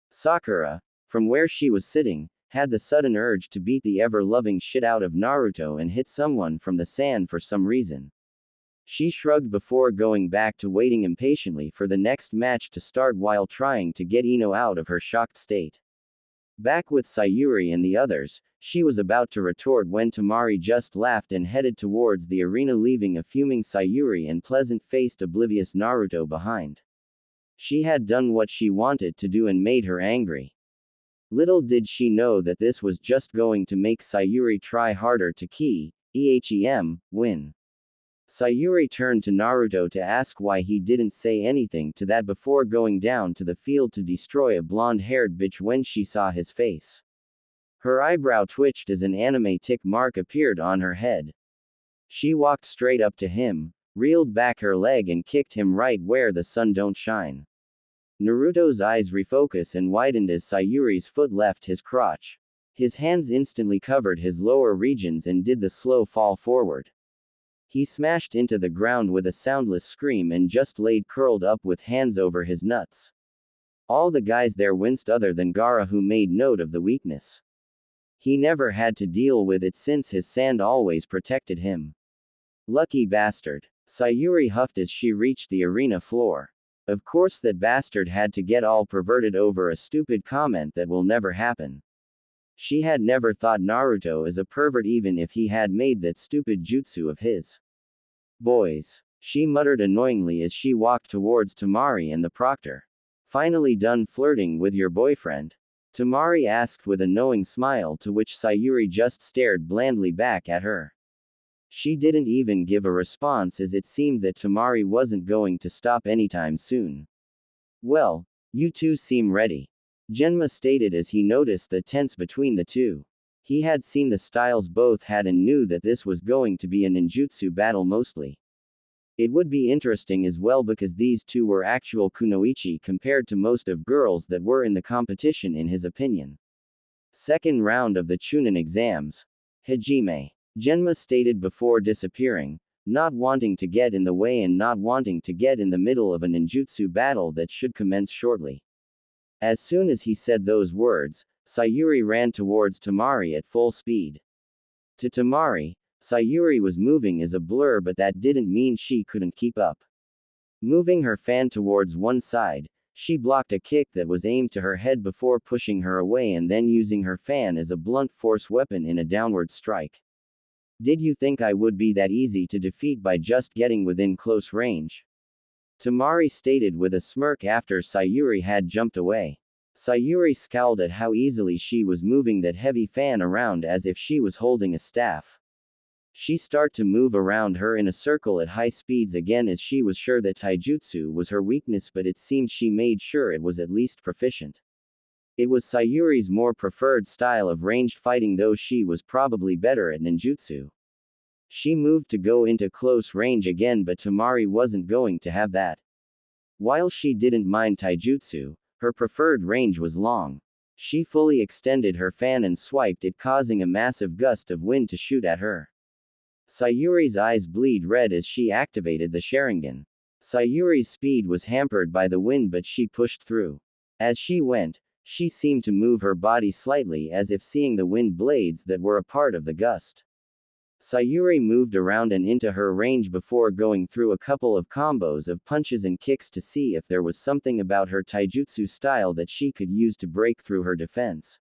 Sakura, from where she was sitting, had the sudden urge to beat the ever-loving shit out of Naruto and hit someone from the sand for some reason. She shrugged before going back to waiting impatiently for the next match to start while trying to get Ino out of her shocked state. Back with Sayuri and the others, she was about to retort when Temari just laughed and headed towards the arena, leaving a fuming Sayuri and pleasant-faced oblivious Naruto behind. She had done what she wanted to do and made her angry. Little did she know that this was just going to make Sayuri try harder to win. Sayuri turned to Naruto to ask why he didn't say anything to that before going down to the field to destroy a blonde-haired bitch when she saw his face. Her eyebrow twitched as an anime tick mark appeared on her head. She walked straight up to him, reeled back her leg and kicked him right where the sun don't shine. Naruto's eyes refocused and widened as Sayuri's foot left his crotch. His hands instantly covered his lower regions and did the slow fall forward. He smashed into the ground with a soundless scream and just laid curled up with hands over his nuts. All the guys there winced other than Gaara, who made note of the weakness. He never had to deal with it since his sand always protected him. Lucky bastard. Sayuri huffed as she reached the arena floor. Of course that bastard had to get all perverted over a stupid comment that will never happen. She had never thought Naruto as a pervert even if he had made that stupid jutsu of his. Boys. She muttered annoyingly as she walked towards Temari and the proctor. Finally done flirting with your boyfriend? Temari asked with a knowing smile, to which Sayuri just stared blandly back at her. She didn't even give a response as it seemed that Temari wasn't going to stop anytime soon. Well, you two seem ready. Genma stated as he noticed the tense between the two. He had seen the styles both had and knew that this was going to be a ninjutsu battle mostly. It would be interesting as well because these two were actual kunoichi compared to most of girls that were in the competition in his opinion. Second round of the Chunin exams. Hajime. Genma stated before disappearing, not wanting to get in the way and not wanting to get in the middle of a ninjutsu battle that should commence shortly. As soon as he said those words, Sayuri ran towards Temari at full speed. To Temari, Sayuri was moving as a blur, but that didn't mean she couldn't keep up. Moving her fan towards one side, she blocked a kick that was aimed to her head before pushing her away and then using her fan as a blunt force weapon in a downward strike. Did you think I would be that easy to defeat by just getting within close range? Temari stated with a smirk after Sayuri had jumped away. Sayuri scowled at how easily she was moving that heavy fan around as if she was holding a staff. She started to move around her in a circle at high speeds again as she was sure that taijutsu was her weakness, but it seemed she made sure it was at least proficient. It was Sayuri's more preferred style of ranged fighting, though she was probably better at ninjutsu. She moved to go into close range again, but Temari wasn't going to have that. While she didn't mind taijutsu, her preferred range was long. She fully extended her fan and swiped it, causing a massive gust of wind to shoot at her. Sayuri's eyes bleed red as she activated the Sharingan. Sayuri's speed was hampered by the wind, but she pushed through. As she went, she seemed to move her body slightly as if seeing the wind blades that were a part of the gust. Sayuri moved around and into her range before going through a couple of combos of punches and kicks to see if there was something about her taijutsu style that she could use to break through her defense.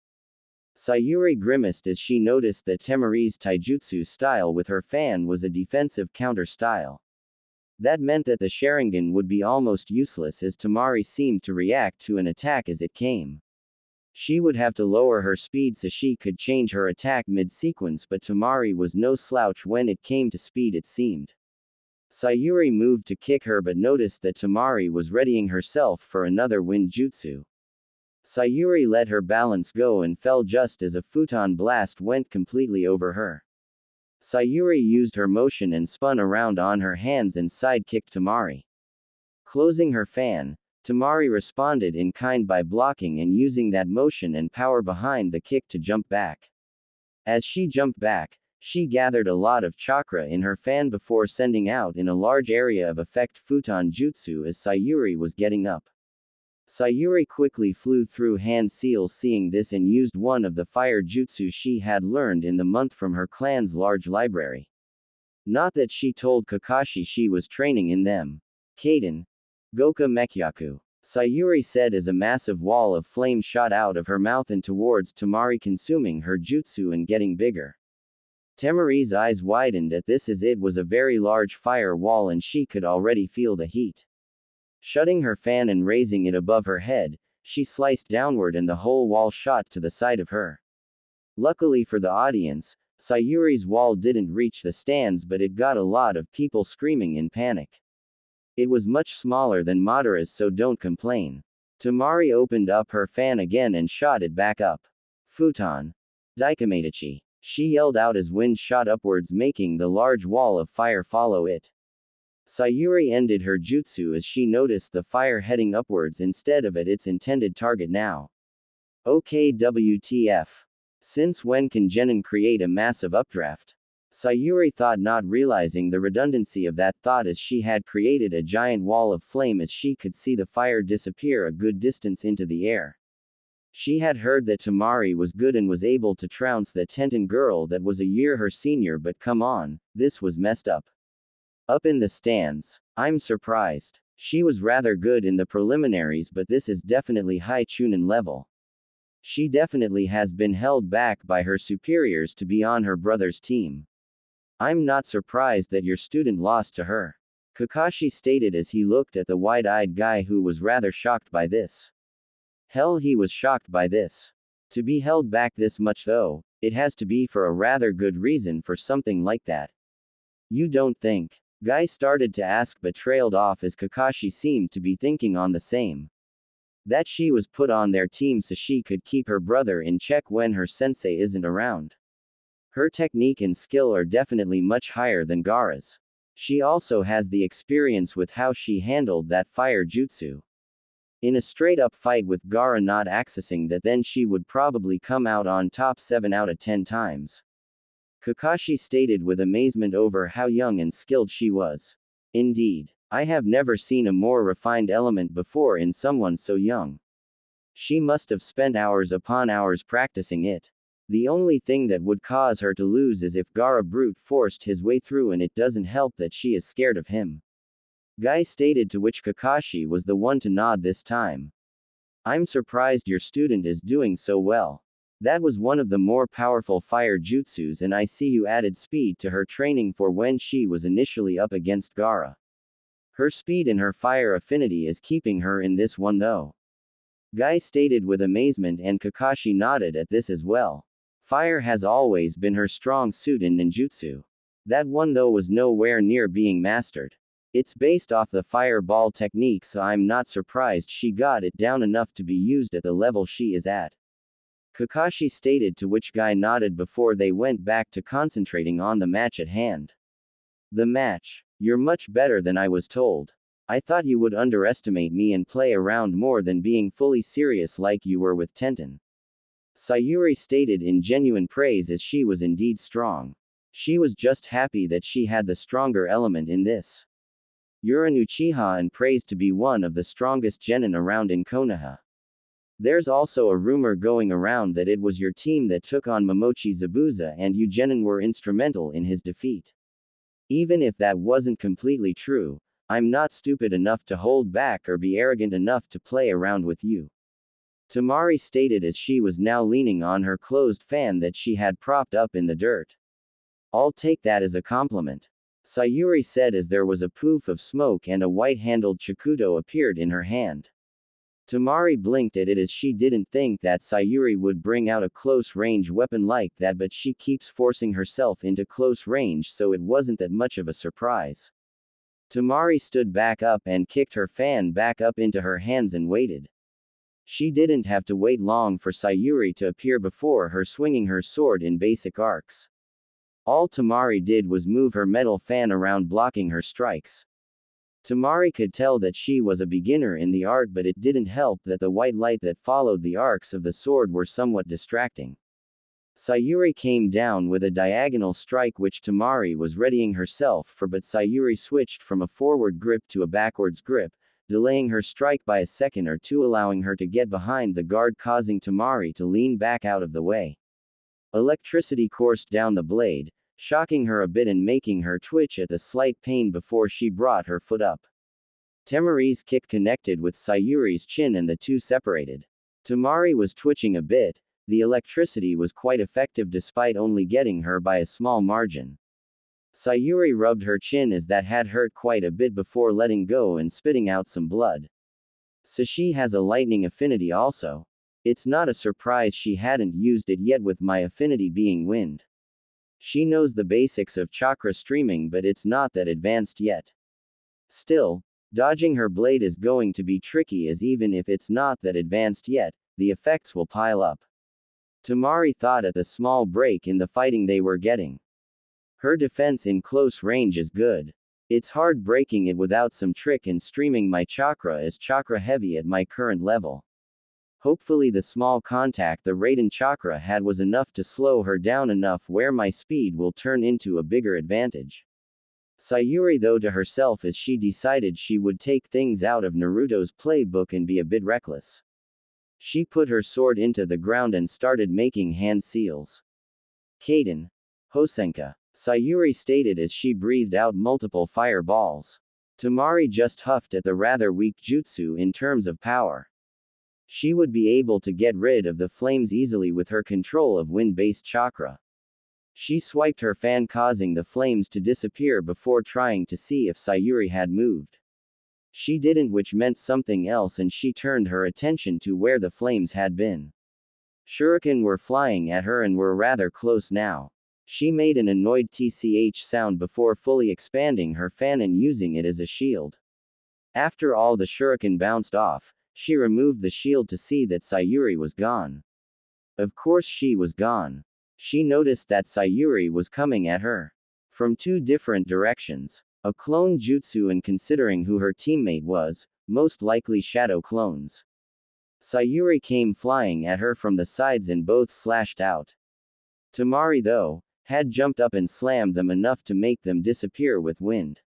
Sayuri grimaced as she noticed that Temari's taijutsu style with her fan was a defensive counter style. That meant that the Sharingan would be almost useless as Tamari seemed to react to an attack as it came. She would have to lower her speed so she could change her attack mid-sequence, but Tamari was no slouch when it came to speed, it seemed. Sayuri moved to kick her but noticed that Tamari was readying herself for another wind jutsu. Sayuri let her balance go and fell just as a futon blast went completely over her. Sayuri used her motion and spun around on her hands and side-kicked Tamari. Closing her fan, Tamari responded in kind by blocking and using that motion and power behind the kick to jump back. As she jumped back, she gathered a lot of chakra in her fan before sending out in a large area of effect futon jutsu as Sayuri was getting up. Sayuri quickly flew through hand seals seeing this and used one of the fire jutsu she had learned in the month from her clan's large library. Not that she told Kakashi she was training in them. Kaden. Goka Mekyaku. Sayuri said as a massive wall of flame shot out of her mouth and towards Tamari, consuming her jutsu and getting bigger. Tamari's eyes widened at this as it was a very large fire wall and she could already feel the heat. Shutting her fan and raising it above her head, she sliced downward and the whole wall shot to the side of her. Luckily for the audience, Sayuri's wall didn't reach the stands, but it got a lot of people screaming in panic. It was much smaller than Madara's, so don't complain. Tamari opened up her fan again and shot it back up. Futon. Daikamedachi. She yelled out as wind shot upwards, making the large wall of fire follow it. Sayuri ended her jutsu as she noticed the fire heading upwards instead of at its intended target now. Okay, WTF. Since when can Genin create a massive updraft? Sayuri thought, not realizing the redundancy of that thought as she had created a giant wall of flame as she could see the fire disappear a good distance into the air. She had heard that Tamari was good and was able to trounce that Tenten girl that was a year her senior, but come on, this was messed up. Up in the stands. I'm surprised. She was rather good in the preliminaries, but this is definitely high Chunin level. She definitely has been held back by her superiors to be on her brother's team. I'm not surprised that your student lost to her. Kakashi stated as he looked at the wide-eyed guy who was rather shocked by this. Hell, he was shocked by this. To be held back this much though, it has to be for a rather good reason for something like that. You don't think? Guy started to ask but trailed off as Kakashi seemed to be thinking on the same. That she was put on their team so she could keep her brother in check when her sensei isn't around. Her technique and skill are definitely much higher than Gaara's. She also has the experience with how she handled that fire jutsu. In a straight-up fight with Gaara not accessing that, then she would probably come out on top 7 out of 10 times. Kakashi stated with amazement over how young and skilled she was. Indeed, I have never seen a more refined element before in someone so young. She must have spent hours upon hours practicing it. The only thing that would cause her to lose is if Gaara brute forced his way through, and it doesn't help that she is scared of him. Guy stated, to which Kakashi was the one to nod this time. I'm surprised your student is doing so well. That was one of the more powerful fire jutsus, and I see you added speed to her training for when she was initially up against Gaara. Her speed and her fire affinity is keeping her in this one though. Guy stated with amazement, and Kakashi nodded at this as well. Fire has always been her strong suit in ninjutsu. That one though was nowhere near being mastered. It's based off the fireball technique, so I'm not surprised she got it down enough to be used at the level she is at. Kakashi stated, to which Guy nodded before they went back to concentrating on the match at hand. The match. You're much better than I was told. I thought you would underestimate me and play around more than being fully serious like you were with Tenten. Sayuri stated in genuine praise as she was indeed strong. She was just happy that she had the stronger element in this. You're an Uchiha and praised to be one of the strongest genin around in Konoha. There's also a rumor going around that it was your team that took on Momochi Zabuza and you genin were instrumental in his defeat. Even if that wasn't completely true, I'm not stupid enough to hold back or be arrogant enough to play around with you. Tamari stated as she was now leaning on her closed fan that she had propped up in the dirt. I'll take that as a compliment. Sayuri said as there was a poof of smoke and a white-handled Chikuto appeared in her hand. Tamari blinked at it as she didn't think that Sayuri would bring out a close-range weapon like that, but she keeps forcing herself into close range, so it wasn't that much of a surprise. Tamari stood back up and kicked her fan back up into her hands and waited. She didn't have to wait long for Sayuri to appear before her, swinging her sword in basic arcs. All Tamari did was move her metal fan around, blocking her strikes. Tamari could tell that she was a beginner in the art, but it didn't help that the white light that followed the arcs of the sword were somewhat distracting. Sayuri came down with a diagonal strike which Tamari was readying herself for, but Sayuri switched from a forward grip to a backwards grip, delaying her strike by a second or two, allowing her to get behind the guard, causing Tamari to lean back out of the way. Electricity coursed down the blade, shocking her a bit and making her twitch at the slight pain before she brought her foot up. Tamari's kick connected with Sayuri's chin and the two separated. Tamari was twitching a bit. The electricity was quite effective despite only getting her by a small margin. Sayuri rubbed her chin as that had hurt quite a bit before letting go and spitting out some blood. So she has a lightning affinity also. It's not a surprise she hadn't used it yet, with my affinity being wind. She knows the basics of chakra streaming, but it's not that advanced yet. Still, dodging her blade is going to be tricky, as even if it's not that advanced yet, the effects will pile up. Tamari thought at the small break in the fighting they were getting. Her defense in close range is good. It's hard breaking it without some trick, and streaming my chakra is chakra heavy at my current level. Hopefully the small contact the Raiden chakra had was enough to slow her down enough where my speed will turn into a bigger advantage. Sayuri though to herself as she decided she would take things out of Naruto's playbook and be a bit reckless. She put her sword into the ground and started making hand seals. Kaden. Hosenka. Sayuri stated as she breathed out multiple fireballs. Tamari just huffed at the rather weak jutsu in terms of power. She would be able to get rid of the flames easily with her control of wind-based chakra. She swiped her fan, causing the flames to disappear before trying to see if Sayuri had moved. She didn't, which meant something else, and she turned her attention to where the flames had been. Shuriken were flying at her and were rather close now. She made an annoyed tch sound before fully expanding her fan and using it as a shield. After all the shuriken bounced off, she removed the shield to see that Sayuri was gone. Of course she was gone. She noticed that Sayuri was coming at her from two different directions. A clone jutsu, and considering who her teammate was, most likely shadow clones. Sayuri came flying at her from the sides and both slashed out. Tamari though, had jumped up and slammed them enough to make them disappear with wind.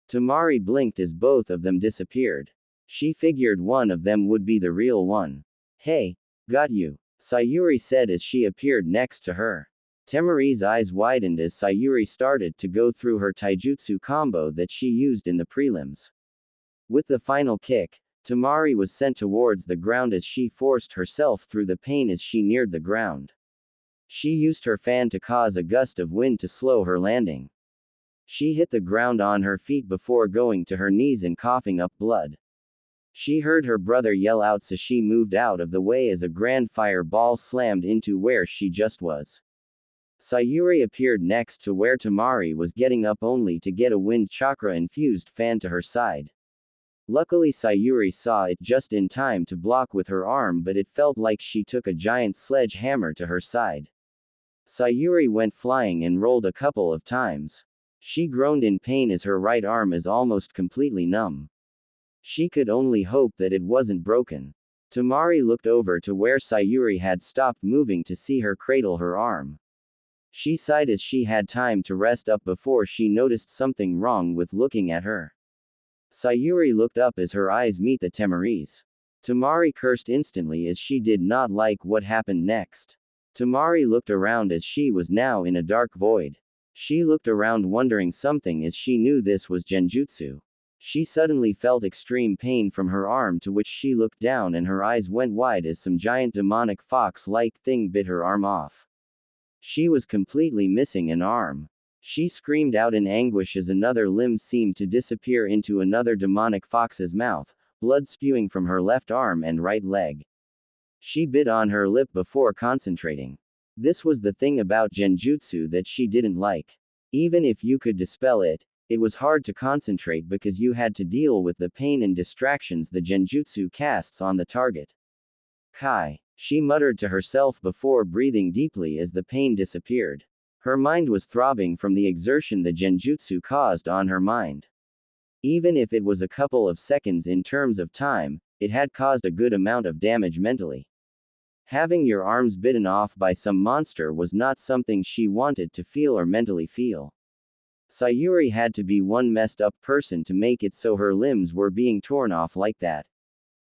Tamari blinked as both of them disappeared. She figured one of them would be the real one. Hey, got you, Sayuri said as she appeared next to her. Tamari's eyes widened as Sayuri started to go through her taijutsu combo that she used in the prelims. With the final kick, Tamari was sent towards the ground as she forced herself through the pain as she neared the ground. She used her fan to cause a gust of wind to slow her landing. She hit the ground on her feet before going to her knees and coughing up blood. She heard her brother yell out, so she moved out of the way as a grand fireball slammed into where she just was. Sayuri appeared next to where Tamari was getting up, only to get a wind chakra infused fan to her side. Luckily Sayuri saw it just in time to block with her arm, but it felt like she took a giant sledgehammer to her side. Sayuri went flying and rolled a couple of times. She groaned in pain as her right arm is almost completely numb. She could only hope that it wasn't broken. Tamari looked over to where Sayuri had stopped moving to see her cradle her arm. She sighed as she had time to rest up before she noticed something wrong with looking at her. Sayuri looked up as her eyes met the Tamari's. Tamari cursed instantly as she did not like what happened next. Tamari looked around as she was now in a dark void. She looked around wondering something as she knew this was genjutsu. She suddenly felt extreme pain from her arm, to which she looked down and her eyes went wide as some giant demonic fox-like thing bit her arm off. She was completely missing an arm. She screamed out in anguish as another limb seemed to disappear into another demonic fox's mouth, blood spewing from her left arm and right leg. She bit on her lip before concentrating. This was the thing about genjutsu that she didn't like. Even if you could dispel it, it was hard to concentrate because you had to deal with the pain and distractions the genjutsu casts on the target. Kai, she muttered to herself before breathing deeply as the pain disappeared. Her mind was throbbing from the exertion the genjutsu caused on her mind. Even if it was a couple of seconds in terms of time, it had caused a good amount of damage mentally. Having your arms bitten off by some monster was not something she wanted to feel or mentally feel. Sayuri had to be one messed up person to make it so her limbs were being torn off like that.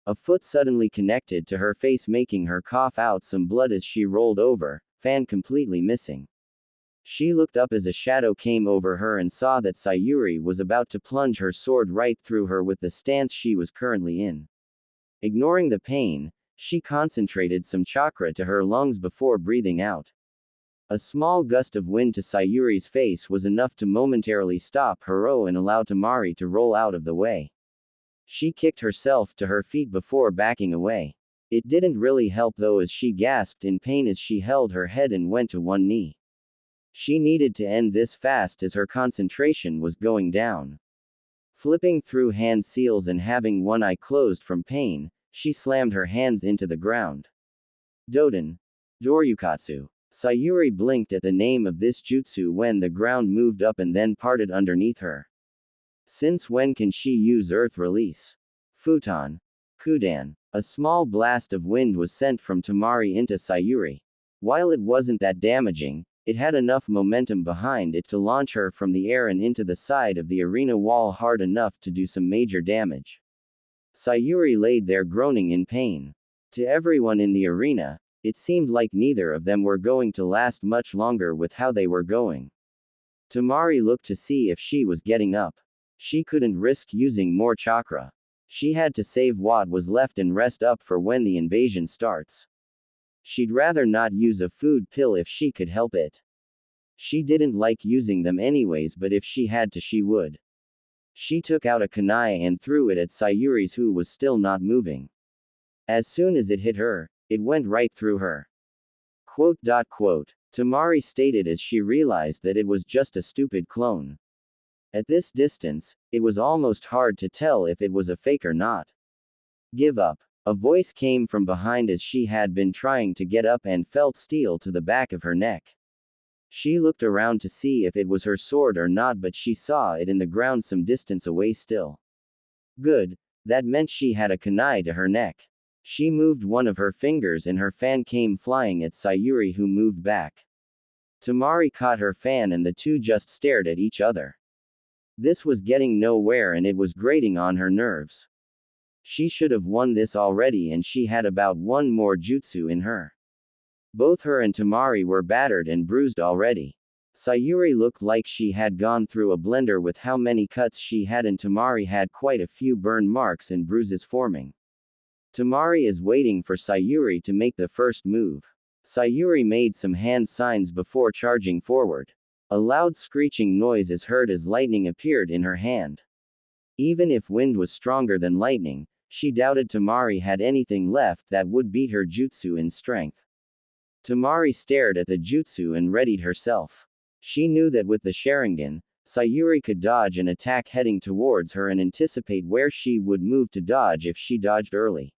A foot suddenly connected to her face, making her cough out some blood as she rolled over, fan completely missing. She looked up as a shadow came over her and saw that Sayuri was about to plunge her sword right through her with the stance she was currently in. Ignoring the pain, she concentrated some chakra to her lungs before breathing out. A small gust of wind to Sayuri's face was enough to momentarily stop her and allow Tamari to roll out of the way. She kicked herself to her feet before backing away. It didn't really help though, as she gasped in pain as she held her head and went to one knee. She needed to end this fast as her concentration was going down. Flipping through hand seals and having one eye closed from pain, she slammed her hands into the ground. Doden. Doryukatsu. Sayuri blinked at the name of this jutsu when the ground moved up and then parted underneath her. Since when can she use earth release? Futon. Kudan. A small blast of wind was sent from Tamari into Sayuri. While it wasn't that damaging, it had enough momentum behind it to launch her from the air and into the side of the arena wall hard enough to do some major damage. Sayuri laid there groaning in pain. To everyone in the arena, it seemed like neither of them were going to last much longer with how they were going. Tamari looked to see if she was getting up. She couldn't risk using more chakra. She had to save what was left and rest up for when the invasion starts. She'd rather not use a food pill if she could help it. She didn't like using them anyways, but if she had to, she would. She took out a kunai and threw it at Sayuri's, who was still not moving. As soon as it hit her, it went right through her. Quote. Tamari stated as she realized that it was just a stupid clone. At this distance, it was almost hard to tell if it was a fake or not. Give up. A voice came from behind as she had been trying to get up and felt steel to the back of her neck. She looked around to see if it was her sword or not, but she saw it in the ground some distance away still. Good, that meant she had a kunai to her neck. She moved one of her fingers and her fan came flying at Sayuri, who moved back. Tamari caught her fan and the two just stared at each other. This was getting nowhere and it was grating on her nerves. She should have won this already and she had about one more jutsu in her. Both her and Tamari were battered and bruised already. Sayuri looked like she had gone through a blender with how many cuts she had, and Tamari had quite a few burn marks and bruises forming. Tamari is waiting for Sayuri to make the first move. Sayuri made some hand signs before charging forward. A loud screeching noise is heard as lightning appeared in her hand. Even if wind was stronger than lightning, she doubted Tamari had anything left that would beat her jutsu in strength. Tamari stared at the jutsu and readied herself. She knew that with the Sharingan, Sayuri could dodge an attack heading towards her and anticipate where she would move to dodge if she dodged early.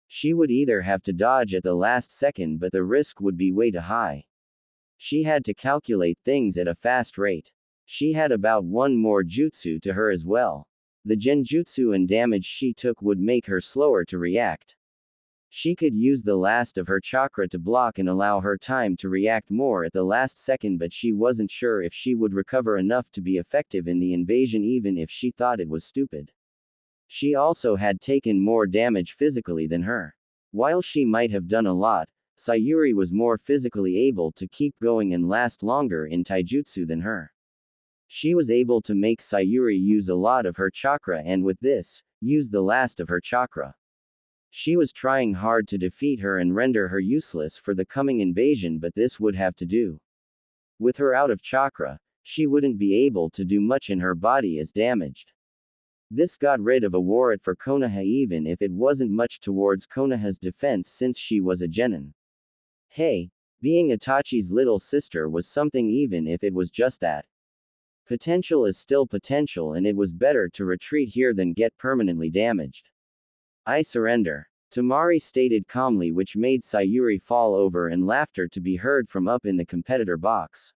She would either have to dodge at the last second, but the risk would be way too high. She had to calculate things at a fast rate. She had about one more jutsu to her as well. The genjutsu and damage she took would make her slower to react. She could use the last of her chakra to block and allow her time to react more at the last second, but she wasn't sure if she would recover enough to be effective in the invasion, even if she thought it was stupid. She also had taken more damage physically than her. While she might have done a lot, Sayuri was more physically able to keep going and last longer in taijutsu than her. She was able to make Sayuri use a lot of her chakra and with this, use the last of her chakra. She was trying hard to defeat her and render her useless for the coming invasion, but this would have to do. With her out of chakra, she wouldn't be able to do much and her body is damaged. This got rid of a warrant for Konoha even if it wasn't much towards Konoha's defense since she was a genin. Hey, being Itachi's little sister was something even if it was just that. Potential is still potential and it was better to retreat here than get permanently damaged. I surrender. Tamari stated calmly, which made Sayuri fall over and laughter to be heard from up in the competitor box.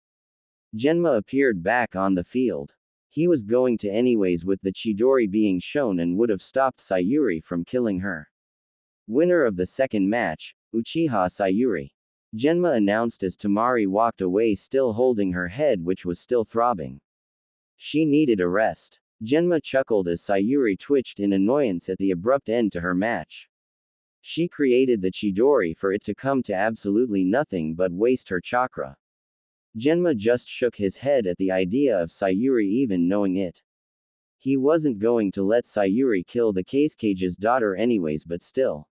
Genma appeared back on the field. He was going to anyways with the Chidori being shown and would have stopped Sayuri from killing her. Winner of the second match, Uchiha Sayuri. Genma announced as Tamari walked away still holding her head which was still throbbing. She needed a rest. Genma chuckled as Sayuri twitched in annoyance at the abrupt end to her match. She created the Chidori for it to come to absolutely nothing but waste her chakra. Genma just shook his head at the idea of Sayuri even knowing it. He wasn't going to let Sayuri kill the Kage's daughter anyways, but still.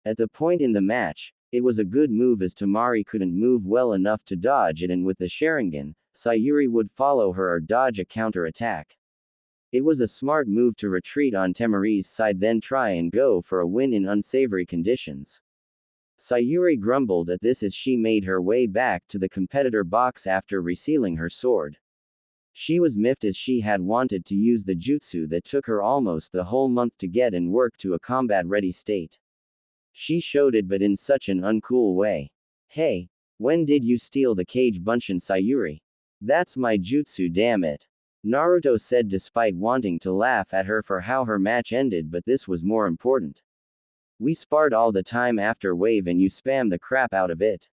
At the point in the match, it was a good move as Tamari couldn't move well enough to dodge it, and with the Sharingan, Sayuri would follow her or dodge a counter-attack. It was a smart move to retreat on Tamari's side then try and go for a win in unsavory conditions. Sayuri grumbled at this as she made her way back to the competitor box after resealing her sword. She was miffed as she had wanted to use the jutsu that took her almost the whole month to get and work to a combat-ready state. She showed it, but in such an uncool way. Hey, when did you steal the Kage Bunshin, Sayuri? That's my jutsu, damn it. Naruto said despite wanting to laugh at her for how her match ended, but this was more important. We sparred all the time after wave and you spam the crap out of it.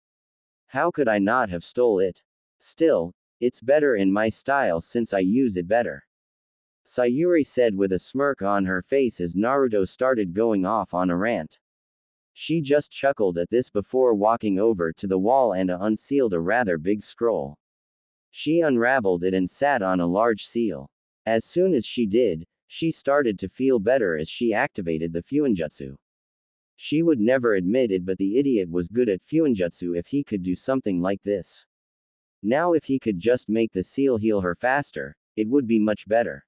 How could I not have stole it? Still, it's better in my style since I use it better. Sayuri said with a smirk on her face as Naruto started going off on a rant. She just chuckled at this before walking over to the wall and unsealed a rather big scroll. She unraveled it and sat on a large seal. As soon as she did, she started to feel better as she activated the Fuinjutsu. She would never admit it, but the idiot was good at Fuinjutsu if he could do something like this. Now if he could just make the seal heal her faster, it would be much better.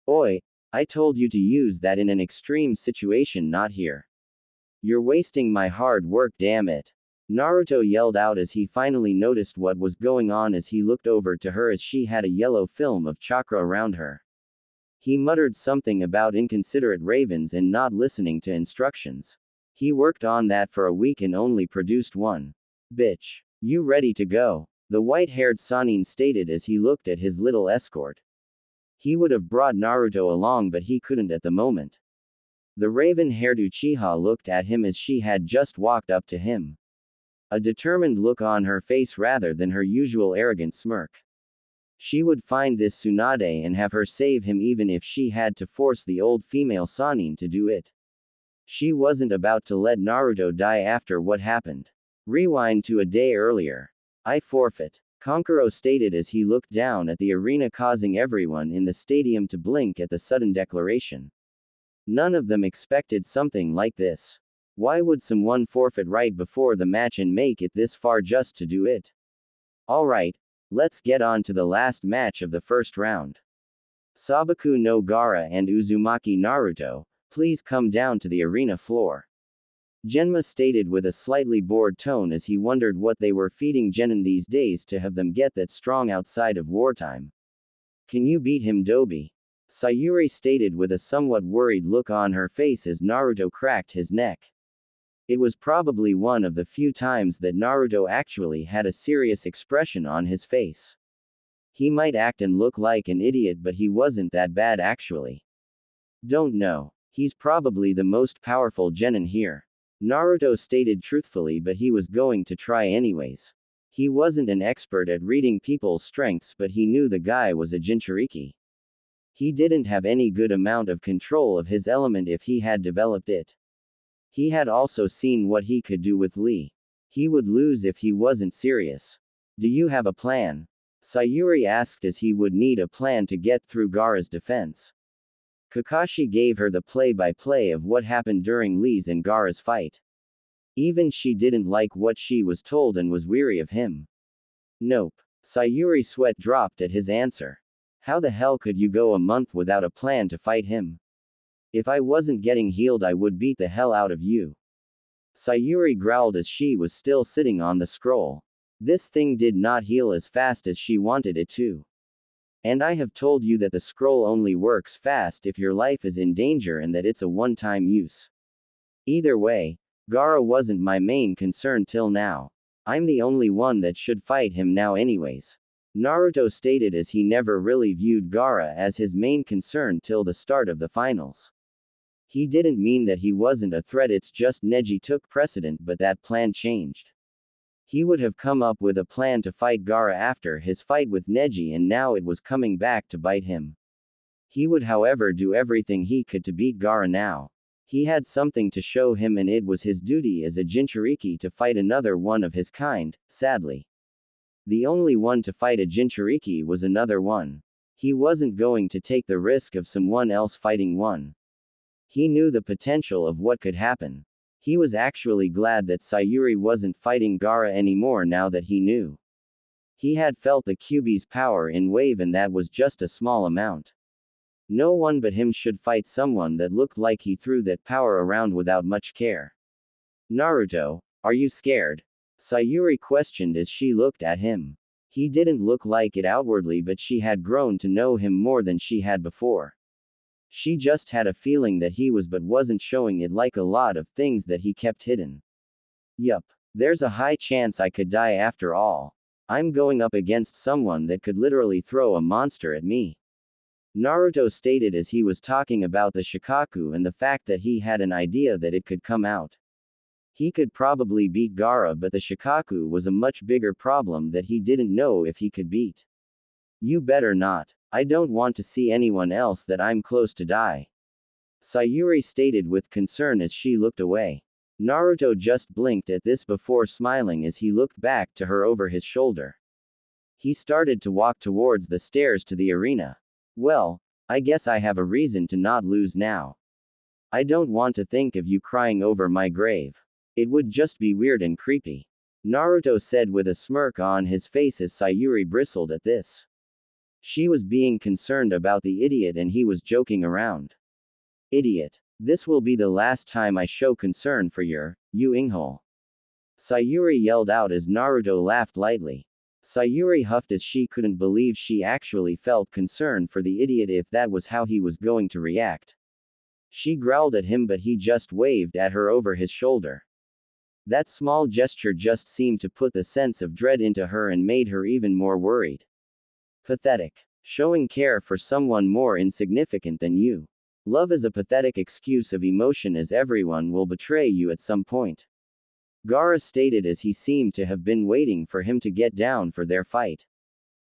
Oi, I told you to use that in an extreme situation, not here. You're wasting my hard work, damn it. Naruto yelled out as he finally noticed what was going on as he looked over to her as she had a yellow film of chakra around her. He muttered something about inconsiderate ravens and not listening to instructions. He worked on that for a week and only produced one. Bitch. You ready to go? The white-haired Sannin stated as he looked at his little escort. He would have brought Naruto along but he couldn't at the moment. The raven-haired Uchiha looked at him as she had just walked up to him. A determined look on her face rather than her usual arrogant smirk. She would find this Tsunade and have her save him even if she had to force the old female Sannin to do it. She wasn't about to let Naruto die after what happened. Rewind to a day earlier. I forfeit. Kankuro stated as he looked down at the arena, causing everyone in the stadium to blink at the sudden declaration. None of them expected something like this. Why would someone forfeit right before the match and make it this far just to do it? Alright, let's get on to the last match of the first round. Sabaku no Gaara and Uzumaki Naruto, please come down to the arena floor. Genma stated with a slightly bored tone as he wondered what they were feeding genin these days to have them get that strong outside of wartime. Can you beat him, Dobi? Sayuri stated with a somewhat worried look on her face as Naruto cracked his neck. It was probably one of the few times that Naruto actually had a serious expression on his face. He might act and look like an idiot, but he wasn't that bad actually. Don't know. He's probably the most powerful genin here. Naruto stated truthfully, but he was going to try anyways. He wasn't an expert at reading people's strengths, but he knew the guy was a Jinchuriki. He didn't have any good amount of control of his element if he had developed it. He had also seen what he could do with Lee. He would lose if he wasn't serious. Do you have a plan? Sayuri asked as he would need a plan to get through Gaara's defense. Kakashi gave her the play-by-play of what happened during Lee's and Gaara's fight. Even she didn't like what she was told and was weary of him. Nope. Sayuri's sweat dropped at his answer. How the hell could you go a month without a plan to fight him? If I wasn't getting healed, I would beat the hell out of you. Sayuri growled as she was still sitting on the scroll. This thing did not heal as fast as she wanted it to. And I have told you that the scroll only works fast if your life is in danger and that it's a one-time use. Either way, Gaara wasn't my main concern till now. I'm the only one that should fight him now anyways. Naruto stated as he never really viewed Gaara as his main concern till the start of the finals. He didn't mean that he wasn't a threat, it's just Neji took precedent, but that plan changed. He would have come up with a plan to fight Gaara after his fight with Neji, and now it was coming back to bite him. He would however do everything he could to beat Gaara now. He had something to show him, and it was his duty as a Jinchuriki to fight another one of his kind. Sadly, the only one to fight a Jinchuriki was another one. He wasn't going to take the risk of someone else fighting one. He knew the potential of what could happen. He was actually glad that Sayuri wasn't fighting Gaara anymore now that he knew. He had felt the Kyuubi's power in Wave, and that was just a small amount. No one but him should fight someone that looked like he threw that power around without much care. Naruto, are you scared? Sayuri questioned as she looked at him. He didn't look like it outwardly, but she had grown to know him more than she had before. She just had a feeling that he was, but wasn't showing it, like a lot of things that he kept hidden. Yup. There's a high chance I could die after all. I'm going up against someone that could literally throw a monster at me. Naruto stated as he was talking about the Shikaku and the fact that he had an idea that it could come out. He could probably beat Gaara, but the Shikaku was a much bigger problem that he didn't know if he could beat. You better not. I don't want to see anyone else that I'm close to die. Sayuri stated with concern as she looked away. Naruto just blinked at this before smiling as he looked back to her over his shoulder. He started to walk towards the stairs to the arena. Well, I guess I have a reason to not lose now. I don't want to think of you crying over my grave. It would just be weird and creepy. Naruto said with a smirk on his face as Sayuri bristled at this. She was being concerned about the idiot and he was joking around. Idiot. This will be the last time I show concern for you inghole. Sayuri yelled out as Naruto laughed lightly. Sayuri huffed as she couldn't believe she actually felt concern for the idiot if that was how he was going to react. She growled at him, but he just waved at her over his shoulder. That small gesture just seemed to put the sense of dread into her and made her even more worried. Pathetic. Showing care for someone more insignificant than you. Love is a pathetic excuse of emotion, as everyone will betray you at some point. Gaara stated as he seemed to have been waiting for him to get down for their fight.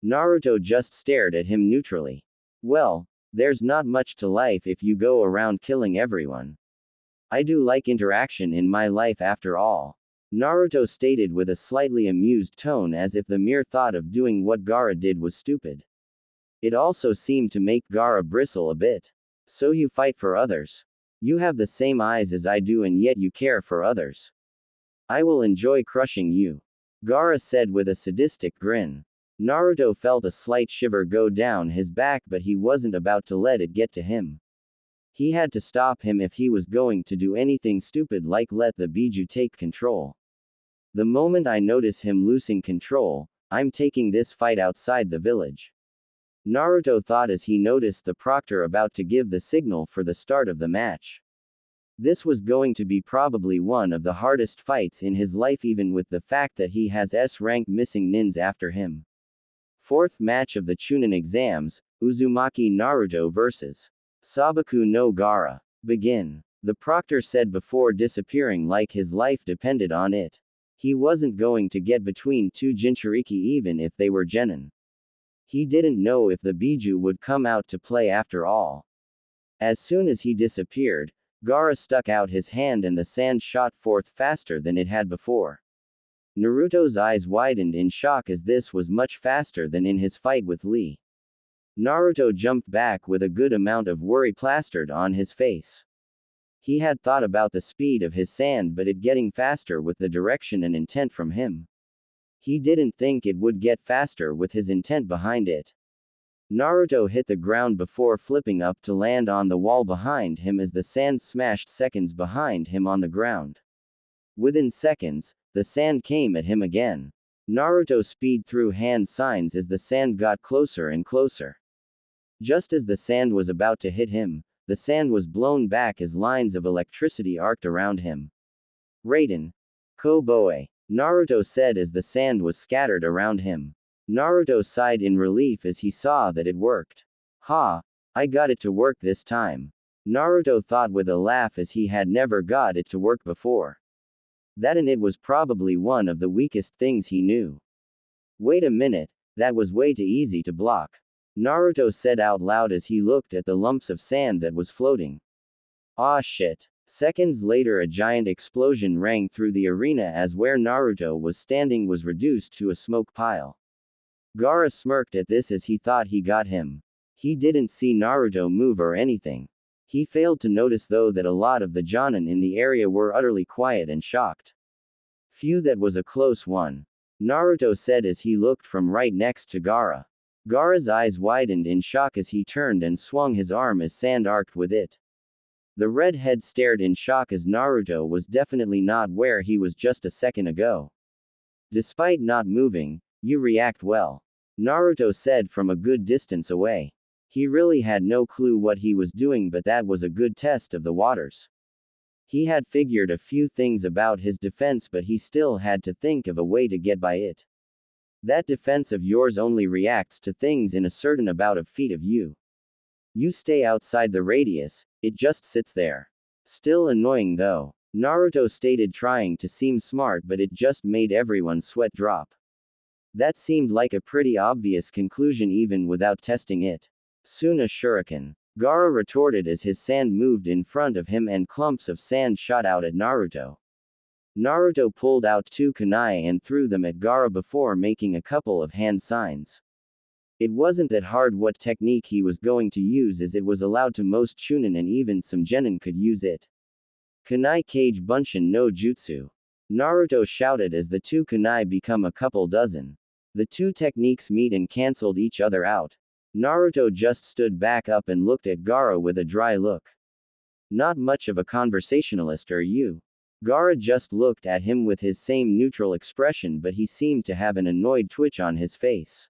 Naruto just stared at him neutrally. Well, there's not much to life if you go around killing everyone. I do like interaction in my life after all. Naruto stated with a slightly amused tone, as if the mere thought of doing what Gaara did was stupid. It also seemed to make Gaara bristle a bit. So you fight for others. You have the same eyes as I do and yet you care for others. I will enjoy crushing you. Gaara said with a sadistic grin. Naruto felt a slight shiver go down his back, but he wasn't about to let it get to him. He had to stop him if he was going to do anything stupid like let the Biju take control. The moment I notice him losing control, I'm taking this fight outside the village. Naruto thought as he noticed the proctor about to give the signal for the start of the match. This was going to be probably one of the hardest fights in his life, even with the fact that he has S-rank missing nins after him. Fourth match of the Chunin exams, Uzumaki Naruto vs. Sabaku no Gaara. Begin. The proctor said before disappearing like his life depended on it. He wasn't going to get between two Jinchuriki even if they were genin. He didn't know if the Biju would come out to play after all. As soon as he disappeared, Gaara stuck out his hand and the sand shot forth faster than it had before. Naruto's eyes widened in shock as this was much faster than in his fight with Lee. Naruto jumped back with a good amount of worry plastered on his face. He had thought about the speed of his sand, but it getting faster with the direction and intent from him. He didn't think it would get faster with his intent behind it. Naruto hit the ground before flipping up to land on the wall behind him as the sand smashed seconds behind him on the ground. Within seconds, the sand came at him again. Naruto speed through hand signs as the sand got closer and closer. Just as the sand was about to hit him, the sand was blown back as lines of electricity arced around him. Raiden. Koboe. Naruto said as the sand was scattered around him. Naruto sighed in relief as he saw that it worked. Ha! I got it to work this time. Naruto thought with a laugh as he had never got it to work before. That and it was probably one of the weakest things he knew. Wait a minute, that was way too easy to block. Naruto said out loud as he looked at the lumps of sand that was floating. Ah shit. Seconds later a giant explosion rang through the arena as where Naruto was standing was reduced to a smoke pile. Gaara smirked at this as he thought he got him. He didn't see Naruto move or anything. He failed to notice though that a lot of the Jonin in the area were utterly quiet and shocked. Phew, that was a close one. Naruto said as he looked from right next to Gaara. Gaara's eyes widened in shock as he turned and swung his arm as sand arced with it. The redhead stared in shock as Naruto was definitely not where he was just a second ago. Despite not moving, you react well. Naruto said from a good distance away. He really had no clue what he was doing, but that was a good test of the waters. He had figured a few things about his defense, but he still had to think of a way to get by it. That defense of yours only reacts to things in a certain about of feet of you. You stay outside the radius, it just sits there. Still annoying though. Naruto stated, trying to seem smart, but it just made everyone's sweat drop. That seemed like a pretty obvious conclusion even without testing it. Soon a shuriken. Gaara retorted as his sand moved in front of him and clumps of sand shot out at Naruto. Naruto pulled out 2 kunai and threw them at Gaara before making a couple of hand signs. It wasn't that hard what technique he was going to use, as it was allowed to most Chunin and even some genin could use it. Kunai Kage Bunshin no Jutsu. Naruto shouted as the 2 kunai become a couple dozen. The 2 techniques meet and cancelled each other out. Naruto just stood back up and looked at Gaara with a dry look. Not much of a conversationalist, are you? Gaara just looked at him with his same neutral expression, but he seemed to have an annoyed twitch on his face.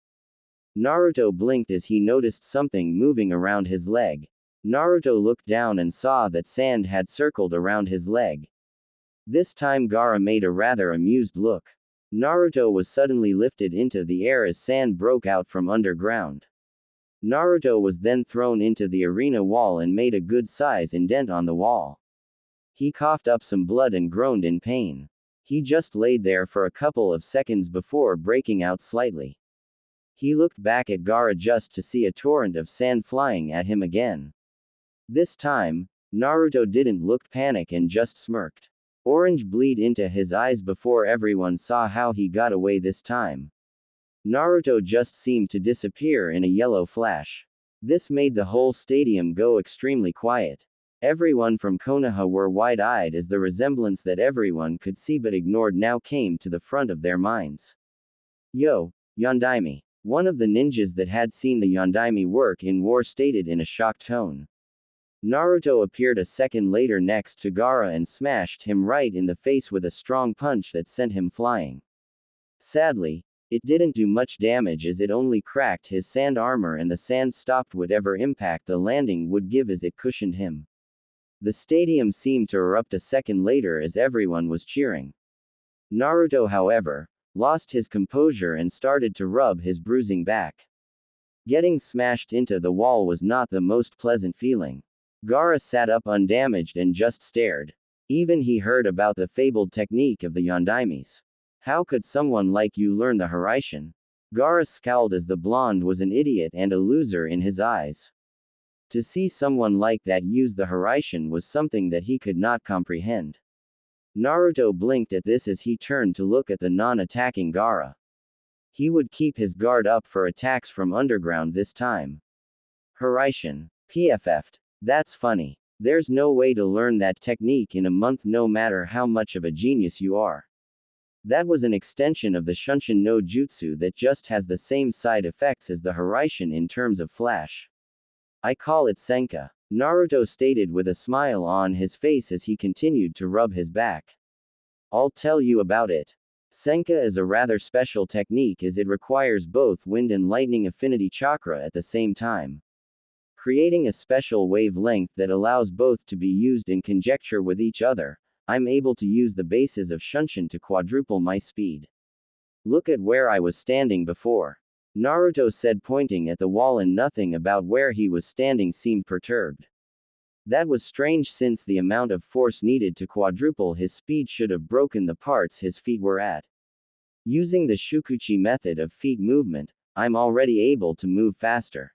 Naruto blinked as he noticed something moving around his leg. Naruto looked down and saw that sand had circled around his leg. This time Gaara made a rather amused look. Naruto was suddenly lifted into the air as sand broke out from underground. Naruto was then thrown into the arena wall and made a good-size indent on the wall. He coughed up some blood and groaned in pain. He just laid there for a couple of seconds before breaking out slightly. He looked back at Gaara just to see a torrent of sand flying at him again. This time, Naruto didn't look panic and just smirked. Orange bleed into his eyes before everyone saw how he got away this time. Naruto just seemed to disappear in a yellow flash. This made the whole stadium go extremely quiet. Everyone from Konoha were wide-eyed as the resemblance that everyone could see but ignored now came to the front of their minds. Yo, Yondaime. One of the ninjas that had seen the Yondaime work in war stated in a shocked tone. Naruto appeared a second later next to Gaara and smashed him right in the face with a strong punch that sent him flying. Sadly, it didn't do much damage as it only cracked his sand armor and the sand stopped whatever impact the landing would give as it cushioned him. The stadium seemed to erupt a second later as everyone was cheering. Naruto, however, lost his composure and started to rub his bruising back. Getting smashed into the wall was not the most pleasant feeling. Gaara sat up undamaged and just stared. Even he heard about the fabled technique of the Yondaimes. How could someone like you learn the Hiraishin? Gaara scowled as the blonde was an idiot and a loser in his eyes. To see someone like that use the Hiraishin was something that he could not comprehend. Naruto blinked at this as he turned to look at the non-attacking Gaara. He would keep his guard up for attacks from underground this time. Hiraishin. PFF'd. That's funny. There's no way to learn that technique in a month no matter how much of a genius you are. That was an extension of the Shunshin no Jutsu that just has the same side effects as the Hiraishin in terms of flash. I call it Senka. Naruto stated with a smile on his face as he continued to rub his back. I'll tell you about it. Senka is a rather special technique as it requires both wind and lightning affinity chakra at the same time, creating a special wavelength that allows both to be used in conjecture with each other. I'm able to use the bases of Shunshin to quadruple my speed. Look at where I was standing before. Naruto said, pointing at the wall, and nothing about where he was standing seemed perturbed. That was strange since the amount of force needed to quadruple his speed should have broken the parts his feet were at. Using the Shukuchi method of feet movement, I'm already able to move faster.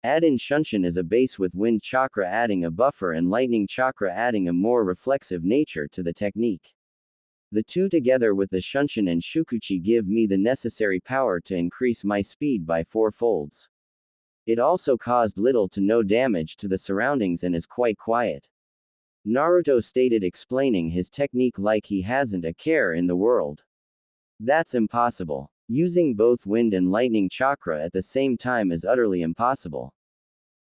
Add in Shunshin as a base with wind chakra adding a buffer and lightning chakra adding a more reflexive nature to the technique. The two together with the Shunshin and Shukuchi give me the necessary power to increase my speed by 4 folds. It also caused little to no damage to the surroundings and is quite quiet. Naruto stated, explaining his technique like he hasn't a care in the world. That's impossible. Using both wind and lightning chakra at the same time is utterly impossible.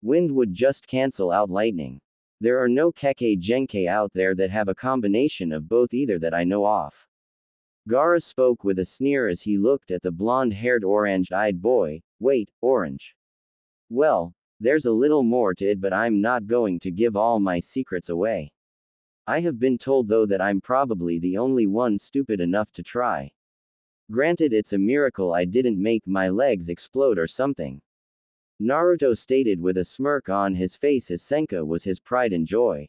Wind would just cancel out lightning. There are no Kekkei Genkai out there that have a combination of both either that I know of. Gaara spoke with a sneer as he looked at the blonde-haired orange-eyed boy. Wait, orange. Well, there's a little more to it, but I'm not going to give all my secrets away. I have been told though that I'm probably the only one stupid enough to try. Granted, it's a miracle I didn't make my legs explode or something. Naruto stated with a smirk on his face as Senka was his pride and joy.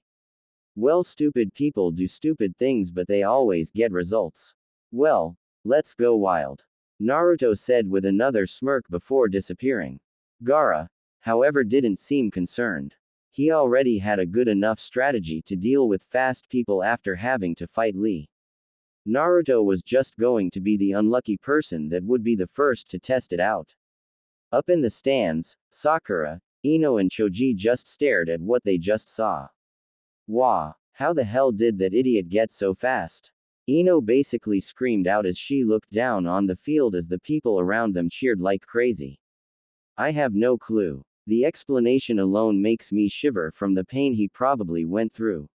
Well, stupid people do stupid things, but they always get results. Well, let's go wild. Naruto said with another smirk before disappearing. Gaara, however, didn't seem concerned. He already had a good enough strategy to deal with fast people after having to fight Lee. Naruto was just going to be the unlucky person that would be the first to test it out. Up in the stands, Sakura, Ino and Choji just stared at what they just saw. Wah, how the hell did that idiot get so fast? Ino basically screamed out as she looked down on the field as the people around them cheered like crazy. I have no clue. The explanation alone makes me shiver from the pain he probably went through.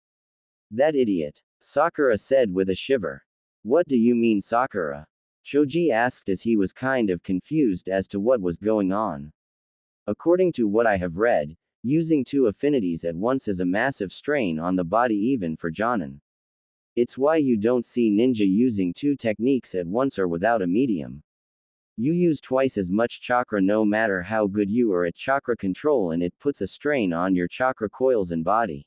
That idiot, Sakura said with a shiver. What do you mean, Sakura? Choji asked as he was kind of confused as to what was going on. According to what I have read, using 2 affinities at once is a massive strain on the body even for Jonin. It's why you don't see ninja using 2 techniques at once or without a medium. You use twice as much chakra no matter how good you are at chakra control, and it puts a strain on your chakra coils and body.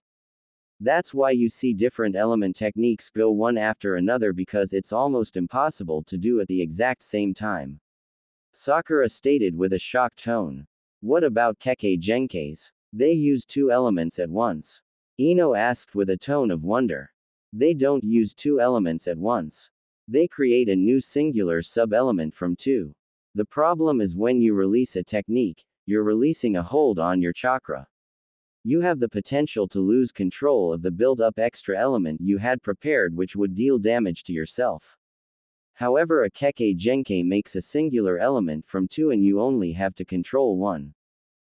That's why you see different element techniques go one after another, because it's almost impossible to do at the exact same time. Sakura stated with a shocked tone. What about Kekkei Genkais? They use 2 elements at once. Ino asked with a tone of wonder. They don't use 2 elements at once. They create a new singular sub-element from 2. The problem is when you release a technique, you're releasing a hold on your chakra. You have the potential to lose control of the built-up extra element you had prepared, which would deal damage to yourself. However, a Kekkei Genkai makes a singular element from 2 and you only have to control 1.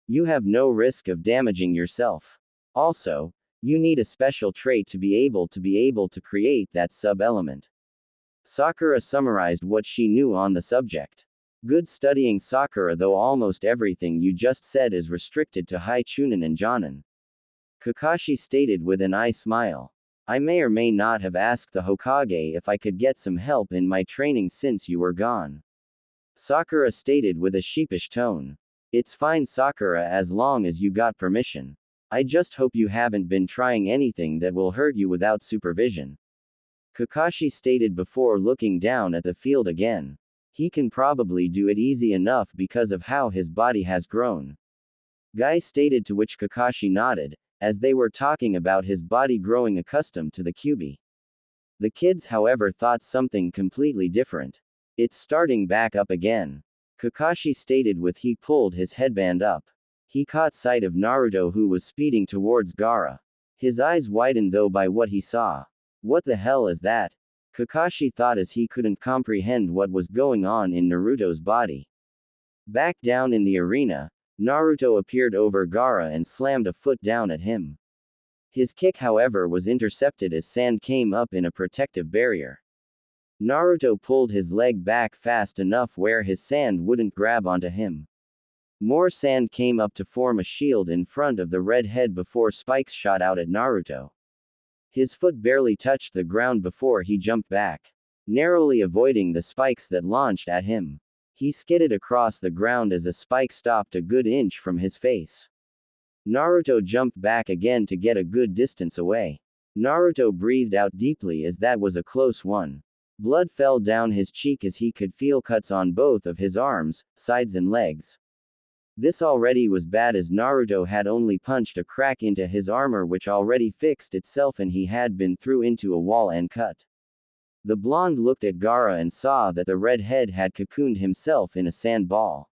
You have no risk of damaging yourself. Also, you need a special trait to be able to create that sub-element. Sakura summarized what she knew on the subject. Good studying, Sakura, though almost everything you just said is restricted to High Chunin and Jonin. Kakashi stated with an eye smile. I may or may not have asked the Hokage if I could get some help in my training since you were gone. Sakura stated with a sheepish tone. It's fine, Sakura, as long as you got permission. I just hope you haven't been trying anything that will hurt you without supervision. Kakashi stated before looking down at the field again. He can probably do it easy enough because of how his body has grown. Guy stated, to which Kakashi nodded, as they were talking about his body growing accustomed to the kyubi. The kids, however, thought something completely different. It's starting back up again. Kakashi stated with he pulled his headband up. He caught sight of Naruto, who was speeding towards Gaara. His eyes widened though by what he saw. What the hell is that? Kakashi thought as he couldn't comprehend what was going on in Naruto's body. Back down in the arena, Naruto appeared over Gaara and slammed a foot down at him. His kick, however, was intercepted as sand came up in a protective barrier. Naruto pulled his leg back fast enough where his sand wouldn't grab onto him. More sand came up to form a shield in front of the red head before spikes shot out at Naruto. His foot barely touched the ground before he jumped back, narrowly avoiding the spikes that launched at him. He skidded across the ground as a spike stopped a good inch from his face. Naruto jumped back again to get a good distance away. Naruto breathed out deeply as that was a close one. Blood fell down his cheek as he could feel cuts on both of his arms, sides and legs. This already was bad as Naruto had only punched a crack into his armor which already fixed itself and he had been through into a wall and cut. The blonde looked at Gaara and saw that the redhead had cocooned himself in a sand ball.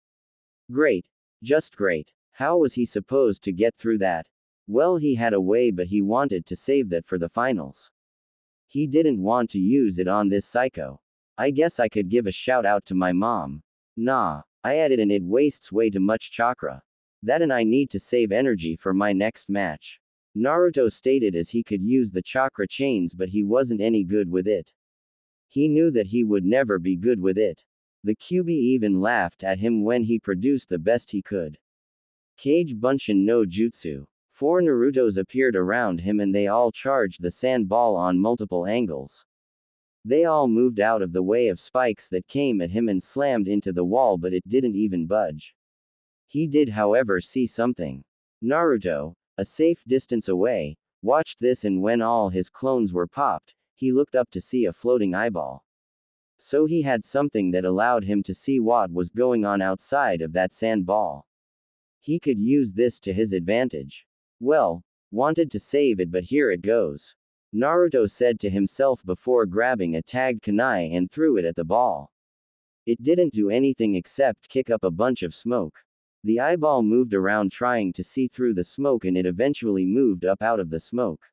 Great. Just great. How was he supposed to get through that? Well, he had a way, but he wanted to save that for the finals. He didn't want to use it on this psycho. I guess I could give a shout out to my mom. Nah. I added and it wastes way too much chakra. That and I need to save energy for my next match. Naruto stated as he could use the chakra chains but he wasn't any good with it. He knew that he would never be good with it. The Kyuubi even laughed at him when he produced the best he could. Kage Bunshin no Jutsu. 4 Narutos appeared around him and they all charged the sand ball on multiple angles. They all moved out of the way of spikes that came at him and slammed into the wall but it didn't even budge. He did however see something. Naruto, a safe distance away, watched this and when all his clones were popped, he looked up to see a floating eyeball. So he had something that allowed him to see what was going on outside of that sand ball. He could use this to his advantage. Well, wanted to save it but here it goes. Naruto said to himself before grabbing a tagged kunai and threw it at the ball. It didn't do anything except kick up a bunch of smoke. The eyeball moved around trying to see through the smoke and it eventually moved up out of the smoke.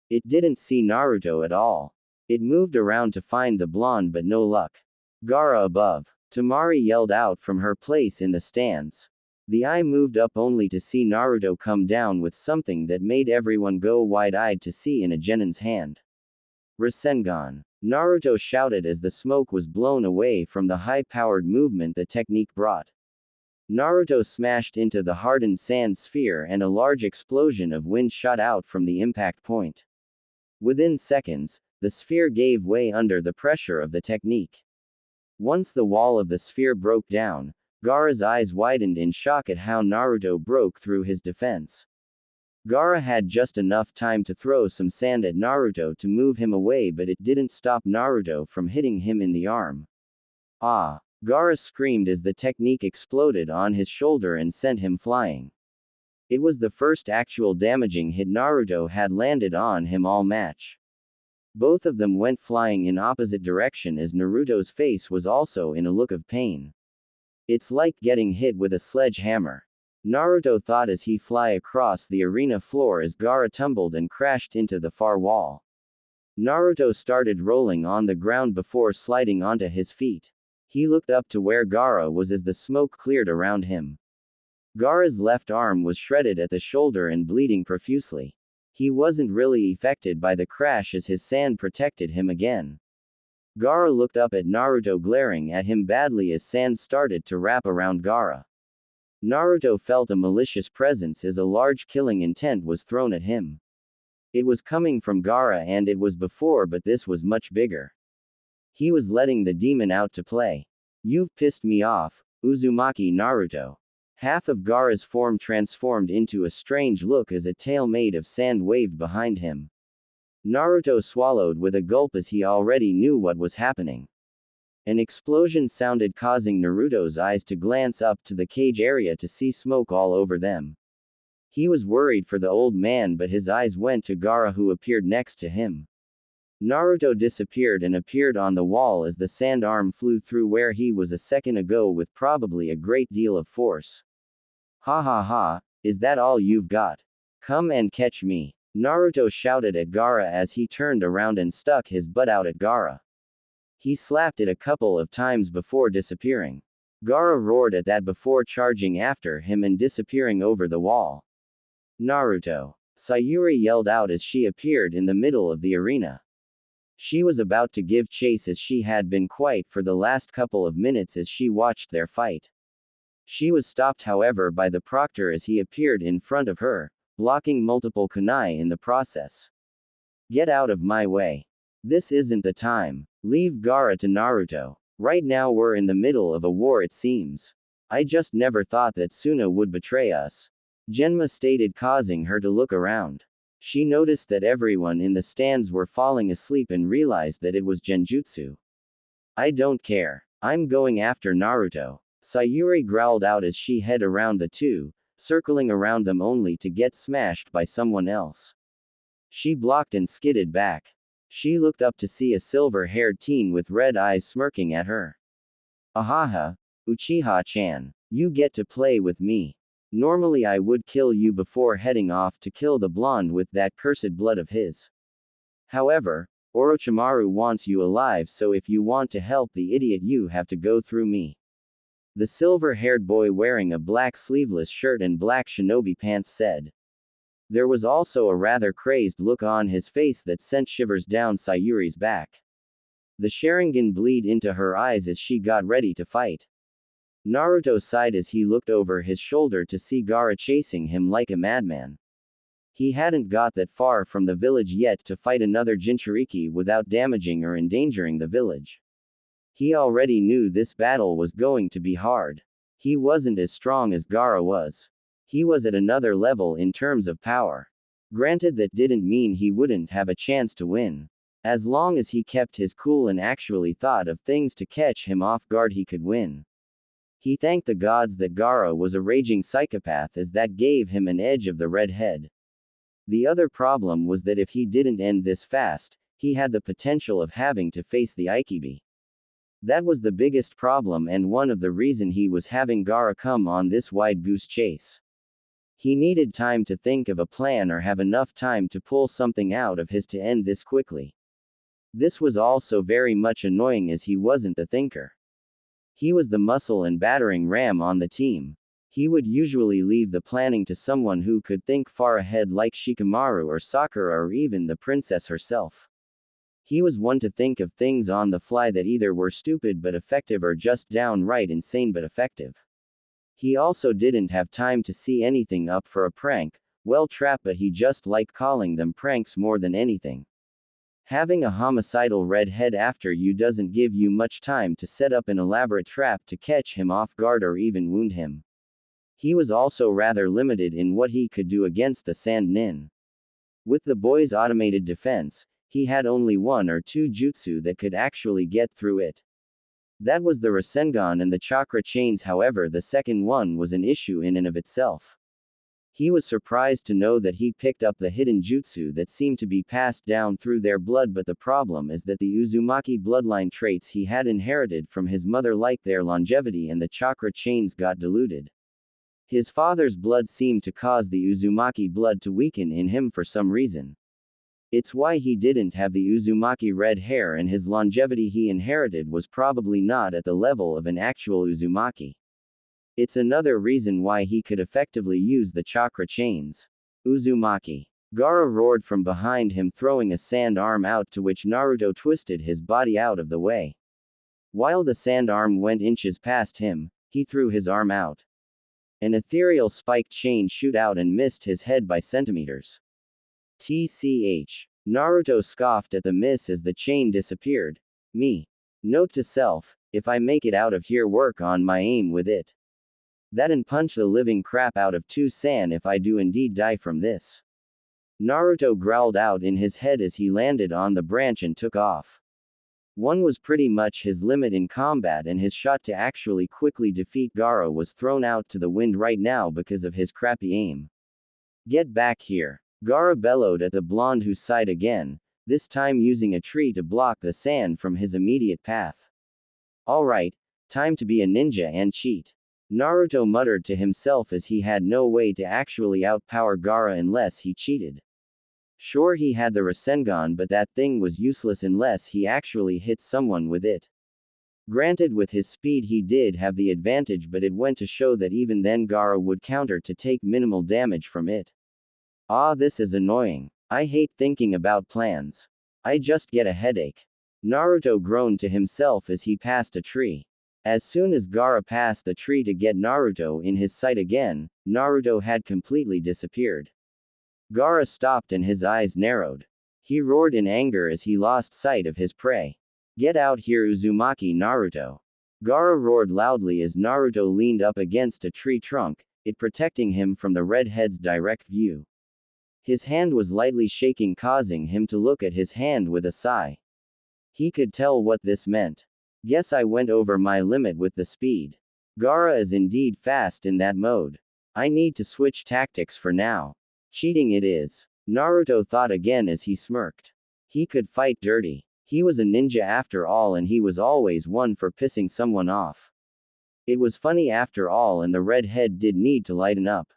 It didn't see Naruto at all. It moved around to find the blonde but no luck. Gaara above. Temari yelled out from her place in the stands. The eye moved up only to see Naruto come down with something that made everyone go wide-eyed to see in a genin's hand. Rasengan. Naruto shouted as the smoke was blown away from the high-powered movement the technique brought. Naruto smashed into the hardened sand sphere and a large explosion of wind shot out from the impact point. Within seconds, the sphere gave way under the pressure of the technique. Once the wall of the sphere broke down, Gaara's eyes widened in shock at how Naruto broke through his defense. Gaara had just enough time to throw some sand at Naruto to move him away but it didn't stop Naruto from hitting him in the arm. Ah! Gaara screamed as the technique exploded on his shoulder and sent him flying. It was the first actual damaging hit Naruto had landed on him all match. Both of them went flying in opposite direction as Naruto's face was also in a look of pain. It's like getting hit with a sledgehammer. Naruto thought as he fly across the arena floor as Gaara tumbled and crashed into the far wall. Naruto started rolling on the ground before sliding onto his feet. He looked up to where Gaara was as the smoke cleared around him. Gaara's left arm was shredded at the shoulder and bleeding profusely. He wasn't really affected by the crash as his sand protected him again. Gaara looked up at Naruto glaring at him badly as sand started to wrap around Gaara. Naruto felt a malicious presence as a large killing intent was thrown at him. It was coming from Gaara and it was before but this was much bigger. He was letting the demon out to play. You've pissed me off, Uzumaki Naruto. Half of Gaara's form transformed into a strange look as a tail made of sand waved behind him. Naruto swallowed with a gulp as he already knew what was happening. An explosion sounded causing Naruto's eyes to glance up to the cage area to see smoke all over them. He was worried for the old man but his eyes went to Gaara who appeared next to him. Naruto disappeared and appeared on the wall as the sand arm flew through where he was a second ago with probably a great deal of force. Ha ha ha, is that all you've got? Come and catch me. Naruto shouted at Gaara as he turned around and stuck his butt out at Gaara. He slapped it a couple of times before disappearing. Gaara roared at that before charging after him and disappearing over the wall. Naruto! Sayuri yelled out as she appeared in the middle of the arena. She was about to give chase as she had been quiet for the last couple of minutes as she watched their fight. She was stopped however by the proctor as he appeared in front of her, blocking multiple kunai in the process. Get out of my way. This isn't the time. Leave Gaara to Naruto. Right now we're in the middle of a war it seems. I just never thought that Suna would betray us. Genma stated, causing her to look around. She noticed that everyone in the stands were falling asleep and realized that it was Genjutsu. I don't care. I'm going after Naruto. Sayuri growled out as she headed around the two, circling around them only to get smashed by someone else. She blocked and skidded back. She looked up to see a silver-haired teen with red eyes smirking at her. Ahaha, Uchiha-chan. You get to play with me. Normally I would kill you before heading off to kill the blonde with that cursed blood of his. However, Orochimaru wants you alive, so if you want to help the idiot you have to go through me. The silver-haired boy wearing a black sleeveless shirt and black shinobi pants said. There was also a rather crazed look on his face that sent shivers down Sayuri's back. The Sharingan bleed into her eyes as she got ready to fight. Naruto sighed as he looked over his shoulder to see Gaara chasing him like a madman. He hadn't got that far from the village yet to fight another Jinchuriki without damaging or endangering the village. He already knew this battle was going to be hard. He wasn't as strong as Gaara was. He was at another level in terms of power. Granted, that didn't mean he wouldn't have a chance to win. As long as he kept his cool and actually thought of things to catch him off guard, he could win. He thanked the gods that Gaara was a raging psychopath, as that gave him an edge of the red head. The other problem was that if he didn't end this fast, he had the potential of having to face the Aikibi. That was the biggest problem and one of the reason he was having Gaara come on this wide goose chase. He needed time to think of a plan or have enough time to pull something out of his to end this quickly. This was also very much annoying as he wasn't the thinker. He was the muscle and battering ram on the team. He would usually leave the planning to someone who could think far ahead like Shikamaru or Sakura or even the princess herself. He was one to think of things on the fly that either were stupid but effective or just downright insane but effective. He also didn't have time to see anything up for a prank, well trap, but he just liked calling them pranks more than anything. Having a homicidal redhead after you doesn't give you much time to set up an elaborate trap to catch him off guard or even wound him. He was also rather limited in what he could do against the Sand Nin. With the boy's automated defense, he had only one or two jutsu that could actually get through it. That was the Rasengan and the chakra chains, however the second one was an issue in and of itself. He was surprised to know that he picked up the hidden jutsu that seemed to be passed down through their blood, but the problem is that the Uzumaki bloodline traits he had inherited from his mother, like their longevity and the chakra chains, got diluted. His father's blood seemed to cause the Uzumaki blood to weaken in him for some reason. It's why he didn't have the Uzumaki red hair, and his longevity he inherited was probably not at the level of an actual Uzumaki. It's another reason why he could effectively use the chakra chains. Uzumaki. Gaara roared from behind him, throwing a sand arm out, to which Naruto twisted his body out of the way. While the sand arm went inches past him, he threw his arm out. An ethereal spiked chain shoot out and missed his head by centimeters. TCH. Naruto scoffed at the miss as the chain disappeared. Me. Note to self, if I make it out of here, work on my aim with it. That and punch the living crap out of San if I do indeed die from this. Naruto growled out in his head as he landed on the branch and took off. One was pretty much his limit in combat, and his shot to actually quickly defeat Gaara was thrown out to the wind right now because of his crappy aim. Get back here. Gaara bellowed at the blonde, who sighed again, this time using a tree to block the sand from his immediate path. Alright, time to be a ninja and cheat. Naruto muttered to himself as he had no way to actually outpower Gaara unless he cheated. Sure, he had the Rasengan, but that thing was useless unless he actually hit someone with it. Granted, with his speed he did have the advantage, but it went to show that even then Gaara would counter to take minimal damage from it. Ah, this is annoying. I hate thinking about plans. I just get a headache. Naruto groaned to himself as he passed a tree. As soon as Gaara passed the tree to get Naruto in his sight again, Naruto had completely disappeared. Gaara stopped and his eyes narrowed. He roared in anger as he lost sight of his prey. Get out here, Uzumaki Naruto. Gaara roared loudly as Naruto leaned up against a tree trunk, it protecting him from the redhead's direct view. His hand was lightly shaking, causing him to look at his hand with a sigh. He could tell what this meant. Guess I went over my limit with the speed. Gaara is indeed fast in that mode. I need to switch tactics for now. Cheating it is. Naruto thought again as he smirked. He could fight dirty. He was a ninja after all, and he was always one for pissing someone off. It was funny after all, and the redhead did need to lighten up.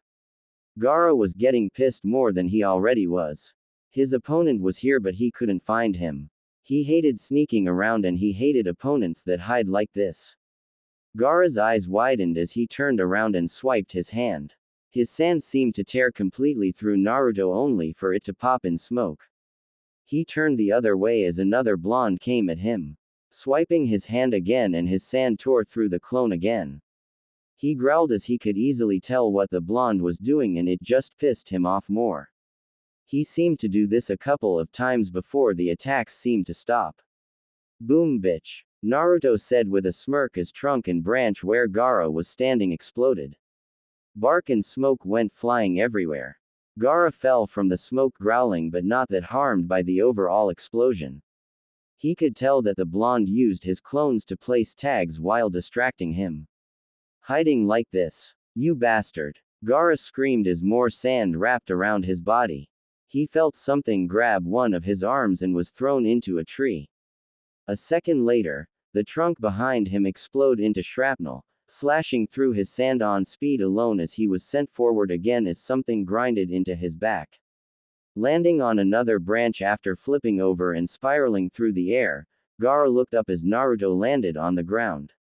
Gaara was getting pissed more than he already was. His opponent was here, but he couldn't find him. He hated sneaking around, and he hated opponents that hide like this. Gaara's eyes widened as he turned around and swiped his hand. His sand seemed to tear completely through Naruto, only for it to pop in smoke. He turned the other way as another blonde came at him. Swiping his hand again, and his sand tore through the clone again. He growled as he could easily tell what the blonde was doing, and it just pissed him off more. He seemed to do this a couple of times before the attacks seemed to stop. Boom, bitch. Naruto said with a smirk as trunk and branch where Gaara was standing exploded. Bark and smoke went flying everywhere. Gaara fell from the smoke growling, but not that harmed by the overall explosion. He could tell that the blonde used his clones to place tags while distracting him. Hiding like this. You bastard. Gaara screamed as more sand wrapped around his body. He felt something grab one of his arms and was thrown into a tree. A second later, the trunk behind him exploded into shrapnel, slashing through his sand on speed alone as he was sent forward again as something grinded into his back. Landing on another branch after flipping over and spiraling through the air, Gaara looked up as Naruto landed on the ground.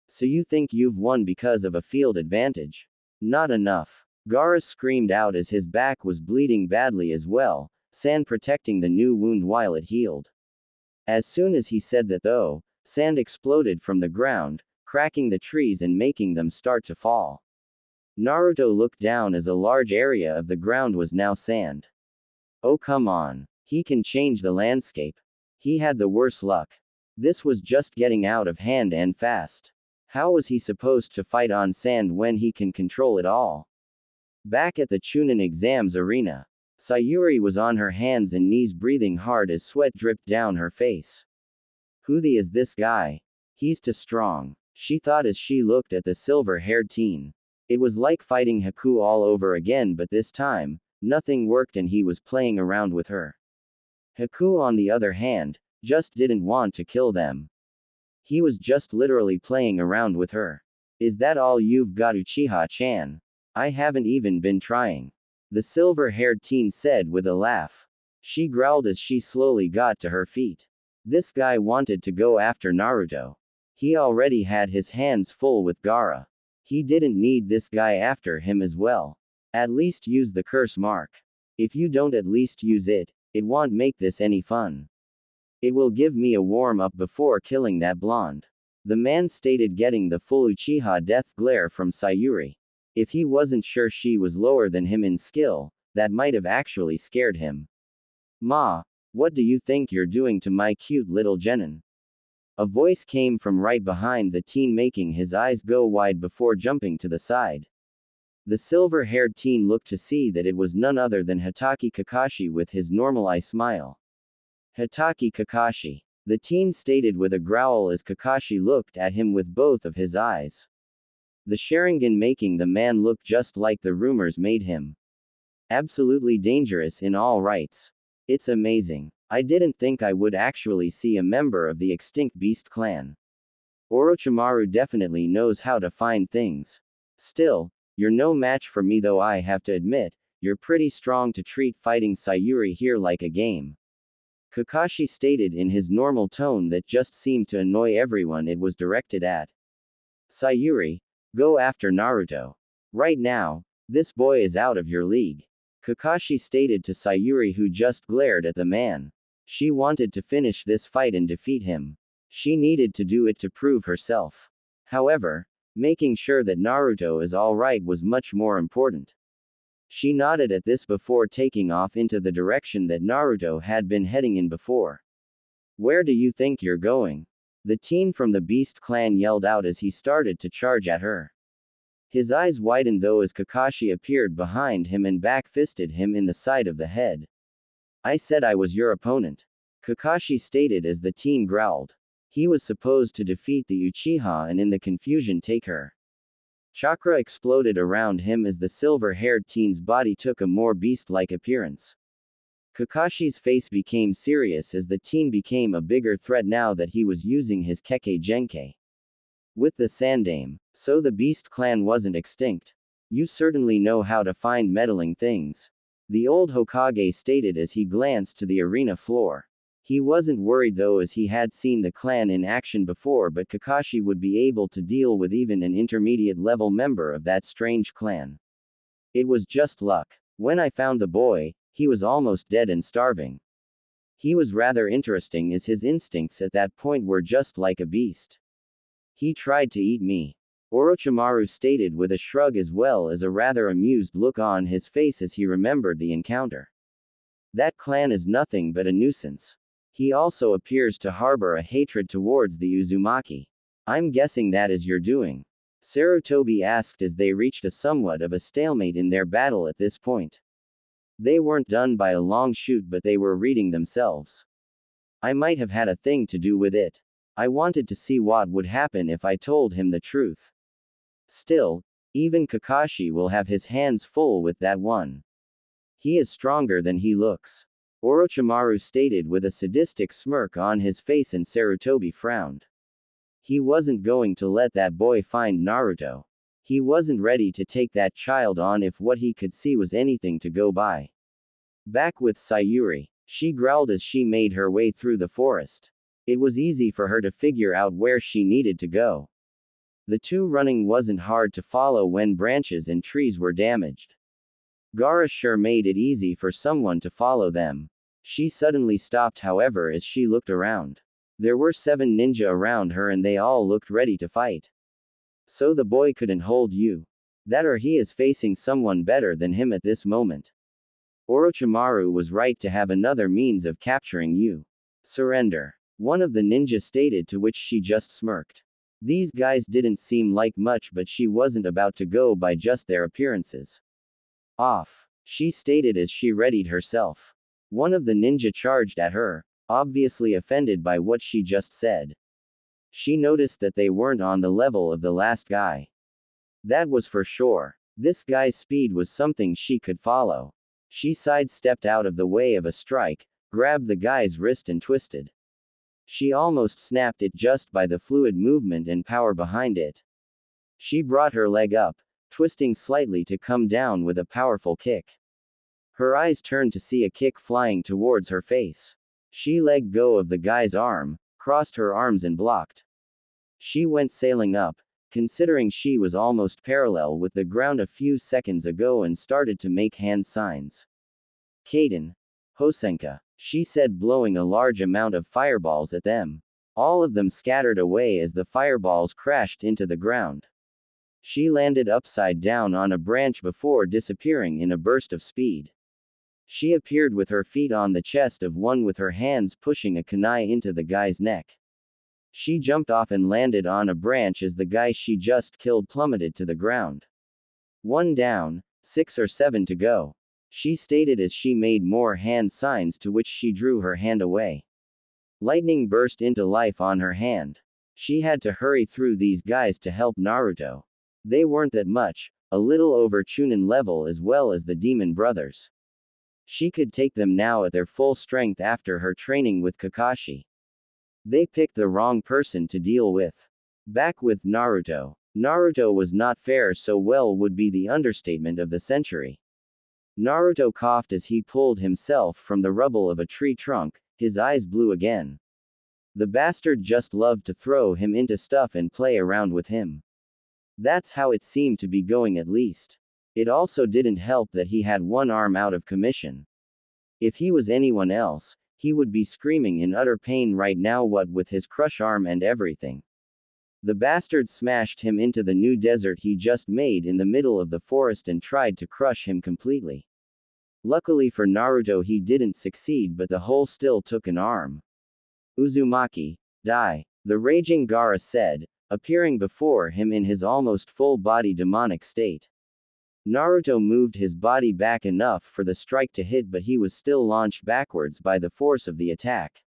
So you think you've won because of a field advantage? Not enough. Gaara screamed out as his back was bleeding badly as well, sand protecting the new wound while it healed. As soon as he said that though, sand exploded from the ground, cracking the trees and making them start to fall. Naruto looked down as a large area of the ground was now sand. Oh come on. He can change the landscape. He had the worst luck. This was just getting out of hand and fast. How was he supposed to fight on sand when he can control it all? Back at the Chunin exams arena, Sayuri was on her hands and knees breathing hard as sweat dripped down her face. Who the is this guy? He's too strong, she thought as she looked at the silver-haired teen. It was like fighting Haku all over again, but this time, nothing worked and he was playing around with her. Haku, on the other hand, just didn't want to kill them. He was just literally playing around with her. Is that all you've got, Uchiha-chan? I haven't even been trying. The silver-haired teen said with a laugh. She growled as she slowly got to her feet. This guy wanted to go after Naruto. He already had his hands full with Gaara. He didn't need this guy after him as well. At least use the curse mark. If you don't at least use it, it won't make this any fun. It will give me a warm-up before killing that blonde. The man stated, getting the full Uchiha death glare from Sayuri. If he wasn't sure she was lower than him in skill, that might have actually scared him. Ma, what do you think you're doing to my cute little Genin? A voice came from right behind the teen, making his eyes go wide before jumping to the side. The silver-haired teen looked to see that it was none other than Hatake Kakashi with his normal eye smile. Hatake Kakashi. The teen stated with a growl as Kakashi looked at him with both of his eyes. The Sharingan making the man look just like the rumors made him. Absolutely dangerous in all rights. It's amazing. I didn't think I would actually see a member of the extinct beast clan. Orochimaru definitely knows how to find things. Still, you're no match for me though, I have to admit, you're pretty strong to treat fighting Sayuri here like a game. Kakashi stated in his normal tone that just seemed to annoy everyone it was directed at. Sayuri, go after Naruto. Right now, this boy is out of your league. Kakashi stated to Sayuri, who just glared at the man. She wanted to finish this fight and defeat him. She needed to do it to prove herself. However, making sure that Naruto is alright was much more important. She nodded at this before taking off into the direction that Naruto had been heading in before. Where do you think you're going? The teen from the Beast clan yelled out as he started to charge at her. His eyes widened though as Kakashi appeared behind him and back-fisted him in the side of the head. I said I was your opponent. Kakashi stated as the teen growled. He was supposed to defeat the Uchiha and in the confusion take her. Chakra exploded around him as the silver-haired teen's body took a more beast-like appearance. Kakashi's face became serious as the teen became a bigger threat now that he was using his Kekkei Genkai. With the Sandame, so the Beast clan wasn't extinct. You certainly know how to find meddling things. The old Hokage stated as he glanced to the arena floor. He wasn't worried though as he had seen the clan in action before, but Kakashi would be able to deal with even an intermediate level member of that strange clan. It was just luck. When I found the boy, he was almost dead and starving. He was rather interesting as his instincts at that point were just like a beast. He tried to eat me. Orochimaru stated with a shrug as well as a rather amused look on his face as he remembered the encounter. That clan is nothing but a nuisance. He also appears to harbor a hatred towards the Uzumaki. I'm guessing that is your doing. Sarutobi asked as they reached a somewhat of a stalemate in their battle at this point. They weren't done by a long shoot but they were reading themselves. I might have had a thing to do with it. I wanted to see what would happen if I told him the truth. Still, even Kakashi will have his hands full with that one. He is stronger than he looks. Orochimaru stated with a sadistic smirk on his face and Sarutobi frowned. He wasn't going to let that boy find Naruto. He wasn't ready to take that child on if what he could see was anything to go by. Back with Sayuri, she growled as she made her way through the forest. It was easy for her to figure out where she needed to go. The two running wasn't hard to follow when branches and trees were damaged. Gaara sure made it easy for someone to follow them. She suddenly stopped however as she looked around. There were 7 ninja around her and they all looked ready to fight. So the boy couldn't hold you. That or he is facing someone better than him at this moment. Orochimaru was right to have another means of capturing you. Surrender. One of the ninja stated to which she just smirked. These guys didn't seem like much but she wasn't about to go by just their appearances. Off. She stated as she readied herself. One of the ninja charged at her, obviously offended by what she just said. She noticed that they weren't on the level of the last guy. That was for sure. This guy's speed was something she could follow. She sidestepped out of the way of a strike, grabbed the guy's wrist and twisted. She almost snapped it just by the fluid movement and power behind it. She brought her leg up, twisting slightly to come down with a powerful kick. Her eyes turned to see a kick flying towards her face. She let go of the guy's arm, crossed her arms and blocked. She went sailing up, considering she was almost parallel with the ground a few seconds ago and started to make hand signs. Kaden. Hosenka. She said blowing a large amount of fireballs at them. All of them scattered away as the fireballs crashed into the ground. She landed upside down on a branch before disappearing in a burst of speed. She appeared with her feet on the chest of one with her hands pushing a kunai into the guy's neck. She jumped off and landed on a branch as the guy she just killed plummeted to the ground. 1 down, 6 or 7 to go. She stated as she made more hand signs to which she drew her hand away. Lightning burst into life on her hand. She had to hurry through these guys to help Naruto. They weren't that much, a little over Chunin level as well as the demon brothers. She could take them now at their full strength after her training with Kakashi. They picked the wrong person to deal with. Back with Naruto. Naruto was not fair so well would be the understatement of the century. Naruto coughed as he pulled himself from the rubble of a tree trunk, his eyes blue again. The bastard just loved to throw him into stuff and play around with him. That's how it seemed to be going at least. It also didn't help that he had one arm out of commission. If he was anyone else, he would be screaming in utter pain right now, what with his crush arm and everything. The bastard smashed him into the new desert he just made in the middle of the forest and tried to crush him completely. Luckily for Naruto he didn't succeed, but the hole still took an arm. Uzumaki, die, the raging Gaara said, appearing before him in his almost full-body demonic state. Naruto moved his body back enough for the strike to hit, but he was still launched backwards by the force of the attack.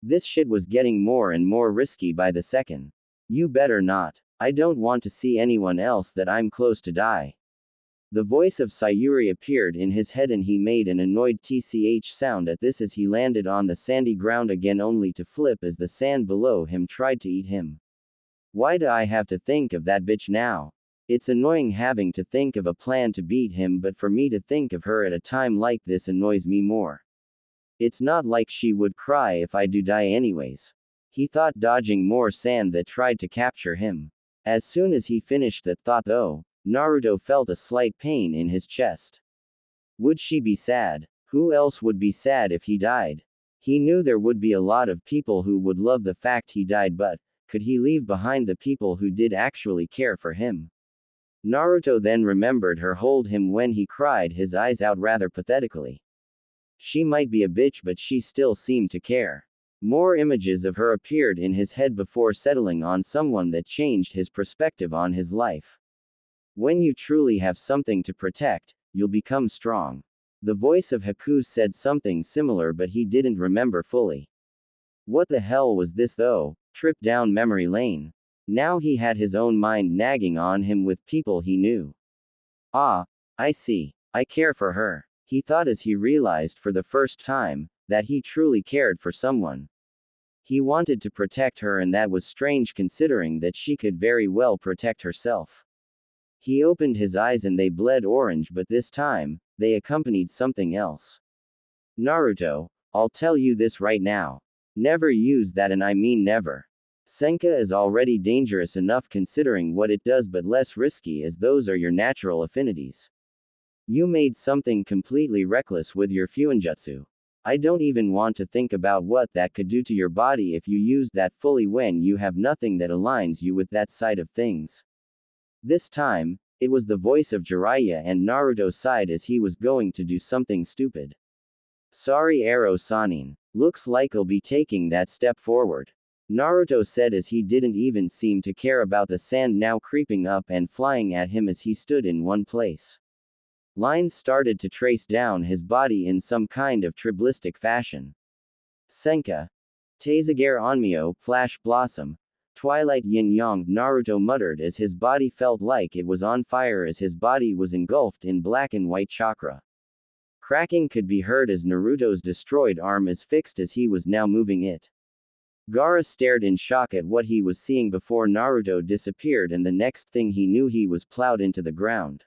This shit was getting more and more risky by the second. You better not. I don't want to see anyone else that I'm close to die. The voice of Sayuri appeared in his head and he made an annoyed tch sound at this as he landed on the sandy ground again, only to flip as the sand below him tried to eat him. Why do I have to think of that bitch now? It's annoying having to think of a plan to beat him, but for me to think of her at a time like this annoys me more. It's not like she would cry if I do die anyways. He thought, dodging more sand that tried to capture him. As soon as he finished that thought though, Naruto felt a slight pain in his chest. Would she be sad? Who else would be sad if he died? He knew there would be a lot of people who would love the fact he died, but could he leave behind the people who did actually care for him? Naruto then remembered her hold him when he cried his eyes out rather pathetically. She might be a bitch, but she still seemed to care. More images of her appeared in his head before settling on someone that changed his perspective on his life. When you truly have something to protect, you'll become strong. The voice of Haku said something similar, but he didn't remember fully. What the hell was this though? Trip down memory lane. Now he had his own mind nagging on him with people he knew. Ah, I see. I care for her, he thought as he realized for the first time that he truly cared for someone. He wanted to protect her, and that was strange considering that she could very well protect herself. He opened his eyes and they bled orange, but this time, they accompanied something else. Naruto, I'll tell you this right now. Never use that, and I mean never. Senka is already dangerous enough considering what it does, but less risky as those are your natural affinities. You made something completely reckless with your Fuinjutsu. I don't even want to think about what that could do to your body if you use that fully when you have nothing that aligns you with that side of things. This time, it was the voice of Jiraiya, and Naruto sighed as he was going to do something stupid. Sorry Ero Sanin. Looks like I'll be taking that step forward. Naruto said as he didn't even seem to care about the sand now creeping up and flying at him as he stood in one place. Lines started to trace down his body in some kind of tribalistic fashion. Senka. Tazagare Onmyo, Flash Blossom. Twilight Yin Yang, Naruto muttered as his body felt like it was on fire as his body was engulfed in black and white chakra. Cracking could be heard as Naruto's destroyed arm is fixed as he was now moving it. Gaara stared in shock at what he was seeing before Naruto disappeared, and the next thing he knew he was plowed into the ground.